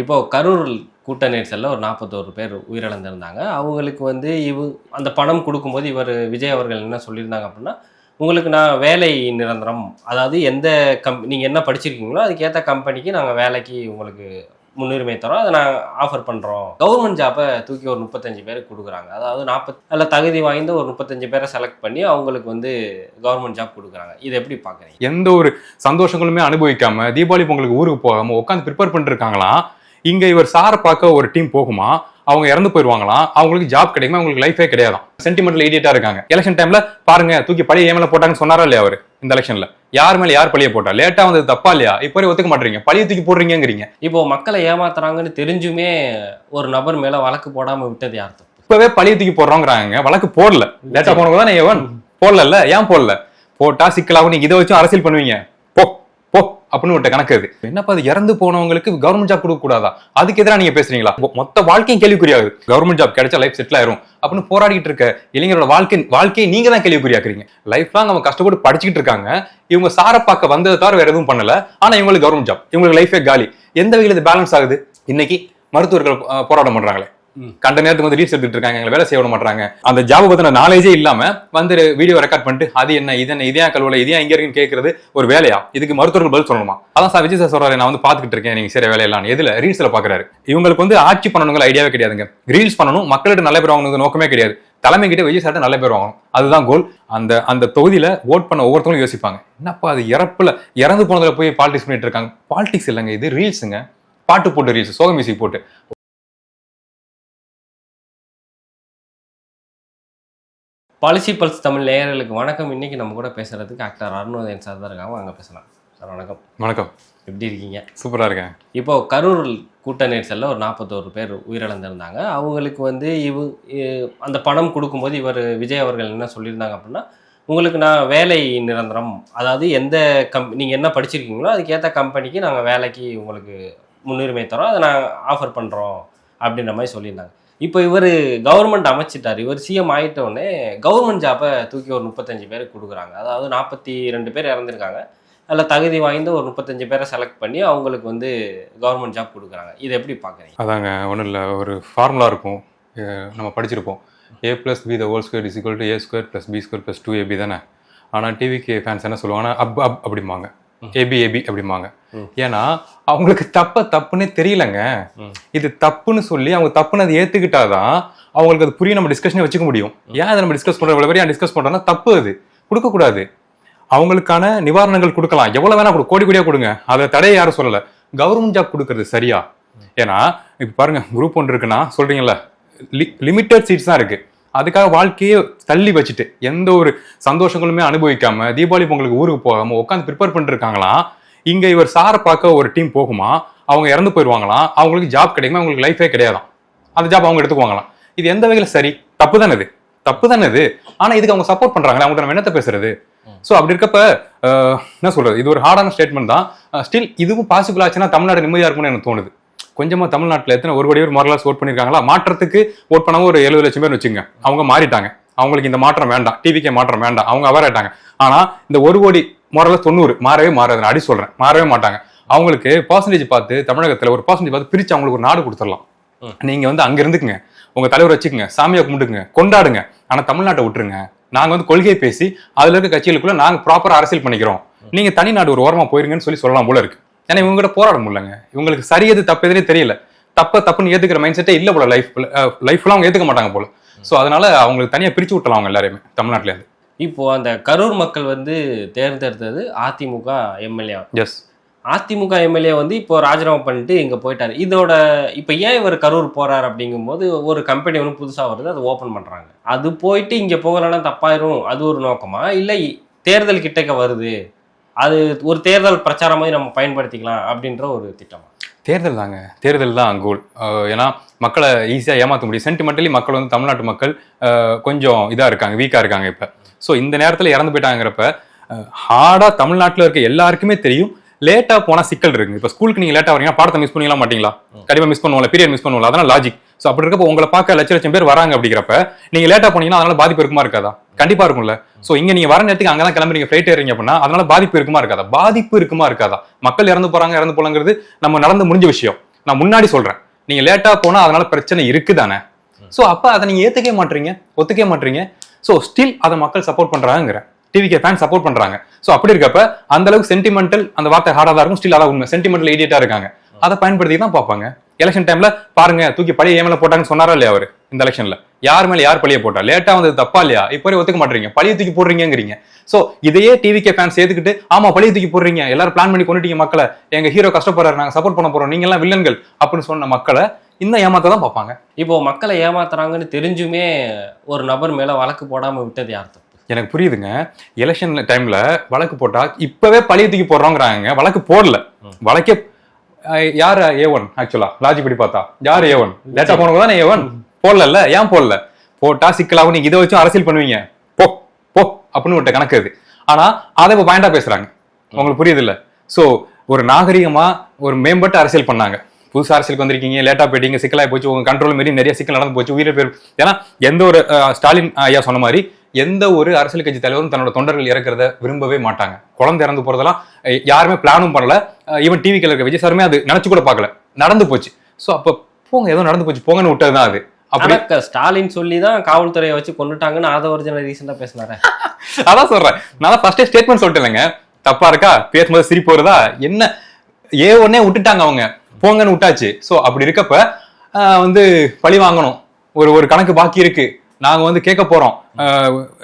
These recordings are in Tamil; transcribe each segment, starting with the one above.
இப்போ கரூர் கூட்ட நெரிசல்ல ஒரு 41 பேர் உயிரிழந்திருந்தாங்க. அவங்களுக்கு வந்து அந்த பணம் குடுக்கும்போது விஜய் அவர்கள் என்ன சொல்லியிருந்தாங்க அப்டின்னா, உங்களுக்கு நான் வேலை நிரந்தரம். அதாவது நீங்க என்ன படிச்சிருக்கீங்களோ அதுக்கேத்த கம்பெனிக்கு நாங்க வேலைக்கு உங்களுக்கு முன்னுரிமை தரோம். அத நாங்க ஆஃபர் பண்றோம். கவர்ன்மென்ட் ஜாப்ப தூக்கி ஒரு 35 பேருக்கு குடுக்குறாங்க. அதாவது அதுல தகுதி வாய்ந்த ஒரு 35 பேர செலக்ட் பண்ணி அவங்களுக்கு வந்து கவர்ன்மென்ட் ஜாப் குடுக்குறாங்க. இத எப்படி பார்க்குறீங்க? எந்த ஒரு சந்தோஷங்களுமே அனுபவிக்காம தீபாவளி பொங்கலுக்கு ஊருக்கு போகாம உட்காந்து ப்ரிப்பேர் பண்ணிட்டு இருக்காங்களாம். இங்க இவர் சாரை பார்க்க ஒரு டீம் போகுமா, அவங்க இறந்து போயிருவாங்களாம், அவங்களுக்கு ஜாப் கிடைக்குமா, அவங்களுக்கு லைஃபே கிடையாதான். சென்டிமெண்டல் இடியட்டா இருக்காங்க. எலெக்ஷன் டைம்ல பாருங்க தூக்கி பழைய ஏமல போட்டாங்கன்னு சொன்னாரா இல்லையா அவரு? இந்த எலெக்ஷன்ல யார் மேல யார் பழிய போட்டா? லேட்டா வந்தது தப்பா இல்லையா? இப்போ ஒத்துக்க மாட்டீங்க, பழிய தூக்கி போடுறீங்கிறீங்க. இப்போ மக்களை ஏமாத்துறாங்கன்னு தெரிஞ்சுமே ஒரு நபர் மேல வழக்கு போடாம விட்டது யார் தப்பு? இப்பவே பழிய தூக்கி போடுறோங்கிறாங்க. வழக்கு போடல, லேட்டா போனவங்க தானே ஏவன் போடல. ஏன் போடல? போட்டா சிக்கலாகும். நீங்க இதை வச்சு அரசியல் பண்ணுவீங்க, போ போ அப்படின்னு விட்ட கணக்கு. அது என்னப்பா, அது இறந்து போனவங்களுக்கு கவர்மெண்ட் ஜாப் கொடுக்க கூடாதா? அதுக்கு எதிராக நீங்க பேசுறீங்களா? மொத்த வாழ்க்கையும் கேள்விக்குறியாகுது. கவர்மெண்ட் ஜாப் கிடைச்சா லைஃப் செட்டில் ஆயிரும் அப்படின்னு போராடிட்டு இருக்க இளைஞரோட வாழ்க்கையை நீங்க தான் கேள்விக்குறியாக்குறீங்க. லைஃப் லாங் அவங்க கஷ்டப்பட்டு படிச்சுட்டு இருக்காங்க. இவங்க சாரை பார்க்க வந்ததை தவிர வேற எதுவும் பண்ணல. ஆனா இவங்களுக்கு கவர்மெண்ட் ஜாப், இவங்களுக்கு லைஃபே காலி. எந்த வகையில் இது பேலன்ஸ் ஆகுது? இன்னைக்கு மருத்துவர்கள் போராட்டம் பண்றாங்களே, கண்ட நேரத்துக்கு வந்து ரீல்ஸ் எடுத்துட்டு இருக்காங்க, எங்களை வேலை செய்ய விட மாட்டாங்க. அந்த ஜாப் பத்தின நாலேஜே இல்லாம வந்து வீடியோ ரெக்கார்ட் பண்ணிட்டு அது என்ன இது என்ன இதே கல்வியில இதே இங்க இருக்குன்னு கேட்கறது ஒரு வேலையா? இதுக்கு மருத்துவர்கள் பதில் சொல்லணுமா? அதான் சார் விஜய் சார் சொல்றாரு, நான் வந்து பாத்துக்கிட்டு இருக்கேன் நீங்க சரி வேலையெல்லாம் எதுல ரீல்ஸ்ல பாக்குறாரு. இவங்களுக்கு வந்து ஆட்சி பண்ணணுங்கிற ஐடியாவே கிடையாதுங்க. ரீல்ஸ் பண்ணணும், மக்கள்கிட்ட நல்ல பேர் வாங்கணுங்க நோக்கமே கிடையாது. தலைமை கிட்ட விஜய் சார்ட்ட நல்ல பேர் வாங்கணும், அதுதான் கோல். அந்த தொகுதியில ஓட் பண்ண ஒவ்வொருத்தவங்களும் யோசிப்பாங்க, என்னப்பா அது இறந்து போனதுல போய் பாலிடிக்ஸ் பண்ணிட்டு இருக்காங்க. பாலிடிக்ஸ் இல்லைங்க, இது ரீல்ஸுங்க. பாட்டு போட்டு ரீல்ஸ், சோக மியூசிக் போட்டு. பாலிசி பல்ஸ் தமிழ் நேயர்களுக்கு வணக்கம். இன்னைக்கு நம்ம கூட பேசுறதுக்கு ஆக்டர் அருணோதயன் சார் தான் இருக்காங்க. வாங்க பேசலாம். சார் வணக்கம். வணக்கம். எப்படி இருக்கீங்க? சூப்பரா இருக்கேன். இப்போ கரூர் கூட்ட நெரிசல்ல ஒரு 41 பேர் உயிரிழந்திருந்தாங்க. அவங்களுக்கு வந்து அந்த பணம் கொடுக்கும்போது விஜய் அவர்கள் என்ன சொல்லியிருந்தாங்க அப்படின்னா, உங்களுக்கு நான் வேலை நிரந்தரம். அதாவது நீங்க என்ன படிச்சிருக்கீங்களோ அதுக்கேற்ற கம்பெனிக்கு நாங்கள் வேலைக்கு உங்களுக்கு முன்னுரிமை தரோம். அதை நாங்கள் ஆஃபர் பண்ணுறோம் அப்படின்ற மாதிரி சொல்லியிருந்தாங்க. இப்போ கவர்மெண்ட் அமைச்சிட்டார். சிஎம் ஆகிட்டோடனே கவர்மெண்ட் ஜாப்பை தூக்கி ஒரு 35 பேருக்கு கொடுக்குறாங்க. அதாவது 42 பேர் இறந்துருக்காங்க. அதில் தகுதி வாய்ந்த ஒரு 35 பேரை செலக்ட் பண்ணி அவங்களுக்கு வந்து கவர்மெண்ட் ஜாப் கொடுக்குறாங்க. இதை எப்படி பார்க்குறீங்க? அதாங்க, ஒன்றும் இல்லை, ஒரு ஃபார்முலா இருக்கும், நம்ம படிச்சிருப்போம். A+B² = A² + B² + 2AB தானே. ஆனால் டிவிக்கு ஃபேன்ஸ் என்ன சொல்லுவாங்கன்னா அப் அப்படிம்பாங்க, ஏபி அப்படிம்பாங்க. ஏன்னா அவங்களுக்கு தப்புன்னே தெரியலங்க. இது தப்புன்னு சொல்லி அவங்க தப்புன்னு அதை ஏத்துக்கிட்டாதான் அவங்களுக்கு அது புரிய நம்ம டிஸ்கஷனே வச்சுக்க முடியும். ஏன் அதை நம்ம டிஸ்கஸ் பண்றோம், இவ்வளவு பேர் டிஸ்கஸ் பண்றோம்னா தப்பு, அது கொடுக்க கூடாது. அவங்களுக்கான நிவாரணங்கள் கொடுக்கலாம், எவ்வளவு வேணா கோடி கோடியா கொடுங்க, அதை தடையை யாரும் சொல்லல. கவர்மெண்ட் ஜாப் கொடுக்கறது சரியா? ஏன்னா இப்ப பாருங்க, குரூப் 1 இருக்குன்னா சொல்றீங்கல்ல, லிமிட்டட் சீட்ஸ் தான் இருக்கு. அதுக்காக வாழ்க்கையே தள்ளி வச்சுட்டு எந்த ஒரு சந்தோஷங்களுமே அனுபவிக்காம தீபாவளி பொங்கலுக்கு ஊருக்கு போகாம உட்காந்து ப்ரிப்பேர் பண்ணிட்டு இருக்காங்களாம். இங்க இவர் சாரை பார்க்க ஒரு டீம் போகுமா, அவங்க இறந்து போயிருவாங்களாம், அவங்களுக்கு ஜாப் கிடைக்குமா, அவங்களுக்கு லைஃபே கிடையாதான். அந்த ஜாப் அவங்க எடுத்துக்குவாங்களாம். இது எந்த வகையில சரி? தப்பு தானே இது. ஆனா இதுக்கு அவங்க சப்போர்ட் பண்றாங்களே, அவங்க நம்ம என்னத்த பேசுறது? சோ அப்படி இருக்கப்ப என்ன சொல்றது, இது ஒரு ஹார்டான ஸ்டேட்மெண்ட் தான். ஸ்டில் இதுவும் பாசிபிள் ஆச்சுன்னா தமிழ்நாடு நிம்மதியா இருக்கும்னு எனக்கு தோணுது. கொஞ்சமா தமிழ்நாட்டில் எத்தனை 1 கோடி பேர் மொரலாஸ் ஓட் பண்ணிருக்காங்களா? மாற்றத்துக்கு ஓட் பண்ணவங்க ஒரு 70 லட்சம் பேர் வச்சுங்க. அவங்க மாறிட்டாங்க, அவங்களுக்கு இந்த மாற்றம் வேண்டாம், டிவிக்கே மாற்றம் வேண்டாம், அவங்க அவர் ஆயிட்டாங்க. ஆனா இந்த 1 கோடி மொரலாஸ் 90 மாறவே மாறாது. அடி சொல்றேன், மாறவே மாட்டாங்க. அவங்களுக்கு பர்சன்டேஜ் பார்த்து தமிழகத்துல ஒரு பர்சன்டேஜ் பார்த்து பிரிச்சு அவங்களுக்கு ஒரு நாடு கொடுத்துடலாம். நீங்க வந்து அங்க இருந்துக்குங்க, உங்க தலைவர் வச்சுக்கோங்க, சாமியை கும்பிட்டுக்குங்க, கொண்டாடுங்க. ஆனா தமிழ்நாட்டை விட்டுருங்க. நாங்க வந்து கொள்கையை பேசி அதுல இருக்க கட்சிகளுக்குள்ள நாங்க ப்ராப்பரா அரசியல் பண்ணிக்கிறோம், நீங்க தனிநாடு ஒரு ஓரமா போயிருங்கன்னு சொல்லலாம் போல இருக்கு. ஏன்னா இவங்க கிட்ட போராட முடியலங்க. இவங்களுக்கு சரியது தப்பு எதுனே தெரியல. தப்புன்னு ஏத்துக்கிற மைண்ட் செட்டே இல்ல போல. லைஃப்லாம் அவங்க ஏத்துக்க மாட்டாங்க போல. சோ அதனால அவங்களுக்கு தனியா பிரிச்சு விட்டலாம் அவங்க எல்லாரையுமே தமிழ்நாட்டுல இருந்து. இப்போ அந்த கரூர் மக்கள் வந்து தேர்ந்தெடுத்தது AIADMK MLA. Yes. AIADMK MLA வந்து இப்போ ராஜினாமா பண்ணிட்டு இங்க போயிட்டாரு. இப்போ ஏன் இவர் கரூர் போறாரு அப்படிங்கும்போது ஒரு கம்பெனி ஒன்று புதுசா வருது, அதை ஓபன் பண்றாங்க. அது போயிட்டு இங்க போகலன்னா தப்பாயிரும், அது ஒரு நோக்கமா? இல்லை தேர்தல் கிட்டக்க வருது, அது ஒரு தேர்தல் பிரச்சாரம் மாதிரி நம்ம பயன்படுத்திக்கலாம் அப்படின்ற ஒரு திட்டமா? தேர்தல் தாங்க, தேர்தல் தான் கோல். ஏன்னா மக்களை ஈஸியாக ஏமாற்ற முடியும். சென்டிமெண்டலி மக்கள் வந்து தமிழ்நாட்டு மக்கள் கொஞ்சம் இதாக இருக்காங்க, வீக்காக இருக்காங்க இப்போ. ஸோ இந்த நேரத்தில் இறந்து போயிட்டாங்கிறப்ப ஹார்டாக தமிழ்நாட்டில் இருக்க எல்லாருக்குமே தெரியும், லேட்டாக போனால் சிக்கல் இருக்கு. இப்போ ஸ்கூலுக்கு நீங்கள் லேட்டாக வரீங்கன்னா பாடத்தை மிஸ் பண்ணிக்கலாம் மாட்டீங்களா? கண்டிப்பாக மிஸ் பண்ணுவோம்ல, பீரியட் மிஸ் பண்ணுவோம்ல, அதெல்லாம் லாஜிக். ஸோ அப்படி இருக்கப்போ உங்களை பார்க்க லட்சம் பேர் வராங்க. அப்படிங்கிறப்ப நீங்கள் லேட்டாக போனீங்கன்னா அதனால பாதிப்பு இருக்குமா இருக்காதா? கண்டிப்பா இருக்கும்ல. சோ இங்க நீங்க வர நேரத்துக்கு அங்கதான் கிளம்புறீங்க, ஃபிளைட் ஏறீங்க அப்படின்னா அதனால பாதிப்பு இருக்குமா இருக்காதா? பாதிப்பு இருக்குமா இருக்காதா? மக்கள் இறந்து போறாங்க, இறந்து போலாங்கிறது நம்ம நடந்து முடிஞ்ச விஷயம். நான் முன்னாடி சொல்றேன், நீங்க லேட்டா போனா அதனால பிரச்சனை இருக்குதானே. சோ அப்ப அதை நீங்க ஏத்துக்கவே மாட்டீங்க, ஒத்துக்கவே மாட்டீங்க. சோ ஸ்டில் அதை மக்கள் சப்போர்ட் பண்றாங்கிற, டிவிகே ஃபேன் சப்போர்ட் பண்றாங்க. சோ அப்படி இருக்கப்ப அந்த அளவுக்கு சென்டிமெண்டல், அந்த வார்த்தை ஹார்டா தான் இருக்கும், ஸ்டில் அதான் உண்மை, சென்டிமெண்டல் இடியேட்டா இருக்காங்க. அதை பயன்படுத்தி தான் பார்ப்பாங்க. எலெக்ஷன் டைம்ல பாருங்க, தூக்கி பழைய ஏமல போட்டாங்கன்னு சொன்னாரா இல்லையா அவரு? இந்த எலெக்ஷன்ல யார் மேல யார் பழிய போட்டா? லேட்டா வந்தது தப்பா இல்லையா? இப்போ ஒத்துக்க மாட்டீங்க, பழைய தூக்கி போடுறீங்கிறீங்க. சோ இதையே டிவிகே ஃபேன்ஸ் ஏத்துக்கிட்டு, ஆமா பழைய தூக்கி போடுறீங்க, எல்லாரும் பிளான் பண்ணி கொண்டுட்டீங்க மக்களை, எங்க ஹீரோ கஷ்டப்படுறாரு, நாங்க சப்போர்ட் பண்ண போறோம், நீங்க எல்லாம் வில்லன்கள் அப்படின்னு சொன்ன மக்களை இந்த ஏமாத்த தான் பார்ப்பாங்க. இப்போ மக்களை ஏமாத்துறாங்கன்னு தெரிஞ்சுமே ஒரு நபர் மேல வழக்கு போடாம விட்டது யார் தப்பு? எனக்கு புரியுதுங்க. எலெக்ஷன் டைம்ல வழக்கு போட்டா இப்பவே பழைய தூக்கி போடுறோங்கிறாங்க, வழக்கு போடல. வழக்கே யார் A1? ஆக்சுவலா லாஜிக் படி பார்த்தா யார் A1? லேட்டா போனவங்க தானே A1. போடல. ஏன் போடல? போட்டா சிக்கலாகும், நீங்க இதை வச்சும் அரசியல் பண்ணுவீங்க, போ போ அப்படின்னு விட்ட கணக்கு அது. ஆனா அதை இப்ப பாயிண்டா பேசுறாங்க, உங்களுக்கு புரியுது இல்ல? சோ ஒரு நாகரிகமா ஒரு மேம்பட்ட அரசியல் பண்ணாங்க. புதுசா அரசியலுக்கு வந்திருக்கீங்க, லேட்டா போயிட்டீங்க, சிக்கலாய் போச்சு, உங்க கண்ட்ரோல் மாரி நிறைய சிக்கல் நடந்து போச்சு, உயிரை பேர். ஏன்னா எந்த ஒரு ஸ்டாலின் ஐயா சொன்ன மாதிரி எந்த ஒரு அரசியல் கட்சி தலைவரும் தன்னோட தொண்டர்கள் இறக்கிறத விரும்பவே மாட்டாங்க. குழந்தை இறந்து போறதெல்லாம் யாருமே பிளானும் பண்ணல. ஈவன் டிவிக்கு இருக்க விஜய் சாருமே அது நினைச்சு கூட பார்க்கல, நடந்து போச்சு. சோ அப்ப போங்க, ஏதோ நடந்து போச்சு போங்கன்னு விட்டதுதான் அது. அப்படி ஸ்டாலின் சொல்லிதான் காவல்துறையை வச்சு கொண்டுட்டாங்கன்னு ஆதவர்ஜன ரீசெண்டா பேசினாரு. அதான் சொல்றேன், நான் ஃபர்ஸ்டே ஸ்டேட்மெண்ட் சொல்லிட்டேங்க. தப்பா இருக்கா? பேசும்போது சிரிப்பு வருதா? என்ன A1 விட்டுட்டாங்க அவங்க, போங்கன்னு விட்டாச்சு. சோ அப்படி இருக்கப்ப பழி வாங்கணும், ஒரு கணக்கு பாக்கி இருக்கு, நாங்க கேட்க போறோம்.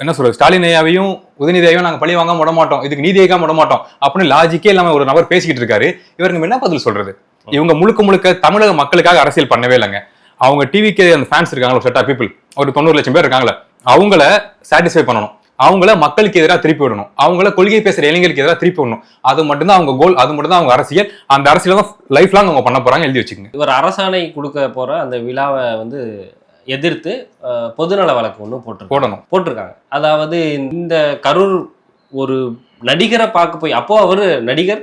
என்ன சொல்றது, ஸ்டாலின் ஐயாவையும் உதயநிதி ஐயாவையும் நாங்க பழி வாங்க விட மாட்டோம், இதுக்கு நீதியாக விட மாட்டோம் அப்படின்னு லாஜிக்கே இல்லாம ஒரு நபர் பேசிக்கிட்டு இருக்காரு. இவருக்கு என்ன பதில் சொல்றது? இவங்க முழுக்க முழுக்க தமிழக மக்களுக்காக அரசியல் பண்ணவே இல்லைங்க. அவங்க டிவிக்கு அந்த ஃபேன்ஸ் இருக்காங்களா, செட் ஆஃப் பீப்புள், ஒரு 90 லட்சம் பேர் இருக்காங்களே, அவங்கள சாட்டிஸ்ஃபை பண்ணணும், அவங்கள மக்களுக்கு எதிராக திருப்பி விடணும், அவங்கள கொள்கை பேசுற இளைஞர்களுக்கு எதிராக திருப்பி விடணும். அது மட்டும்தான் அவங்க கோல், அது மட்டும் தான் அவங்க அரசியல். அந்த அரசியல தான் லைஃப் லாங் அவங்க பண்ண போறாங்க, எழுதி வச்சுக்கோங்க. இவர் அரசாணை கொடுக்க போற அந்த விழாவை எதிர்த்து பொதுநல வழக்கு ஒன்று போட்டிருக்காங்க. அதாவது இந்த கரூர் ஒரு நடிகரை பார்க்க போய், அப்போ அவரு நடிகர்,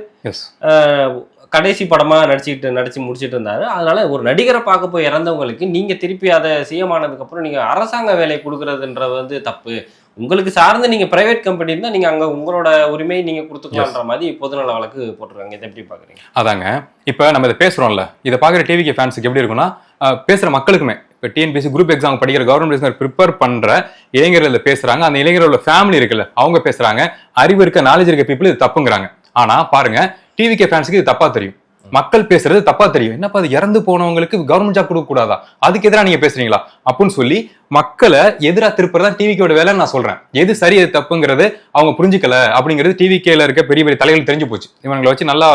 கடைசி படமா நடிச்சு முடிச்சிட்டு இருந்தாரு. அதனால ஒரு நடிகரை பார்க்க போய் இறந்தவங்களுக்கு நீங்க திருப்பி அதை சிஎமானதுக்கு அப்புறம் நீங்க அரசாங்க வேலை கொடுக்கறதுன்றது தப்பு. உங்களுக்கு சார்ந்து நீங்க பிரைவேட் கம்பெனி இருந்தா நீங்க அங்க உங்களோட உரிமையை நீங்க கொடுத்துக்கலான்ற மாதிரி பொதுநல வழக்கு போட்டிருக்காங்க. இதை எப்படி பாக்குறீங்க? அதாங்க, இப்ப நம்ம இதை பேசுறோம்ல, இதை பாக்குற டிவிகே ஃபேன்ஸுக்கு எப்படி இருக்குன்னா, பேசுற மக்களுக்குமே, இப்ப டிஎன்பிஎஸ்சி குரூப் எக்ஸாம் படிக்கிற கவர்மெண்ட் ப்ரிப்பேர் பண்ற இளைஞர்கள் பேசுறாங்க, அந்த இளைஞர்களோட ஃபேமிலி இருக்குல்ல அவங்க பேசுறாங்க, அறிவு இருக்க நாலேஜ் இருக்க பீப்புள் இது தப்புங்கிறாங்க. ஆனா பாருங்க, டிவிகே ஃபேன்ஸுக்கு இது தப்பா தெரியும், மக்கள் பேசுறது தப்பா தெரியும். என்னப்பா அது இறந்து போனவங்களுக்கு கவர்மெண்ட் ஜாப் கொடுக்க கூடாதா, அதுக்கு எதிராக நீங்க பேசுறீங்களா அப்படின்னு சொல்லி மக்களை எதிராக திருப்புறதா டிவிக்கோட வேலைன்னு நான் சொல்றேன். எது சரி எது தப்புங்கிறது அவங்க புரிஞ்சுக்கல அப்படிங்கிறது டிவிகேல இருக்க பெரிய பெரிய தலைகள் தெரிஞ்சு போச்சு. இவங்களை வச்சு நல்லா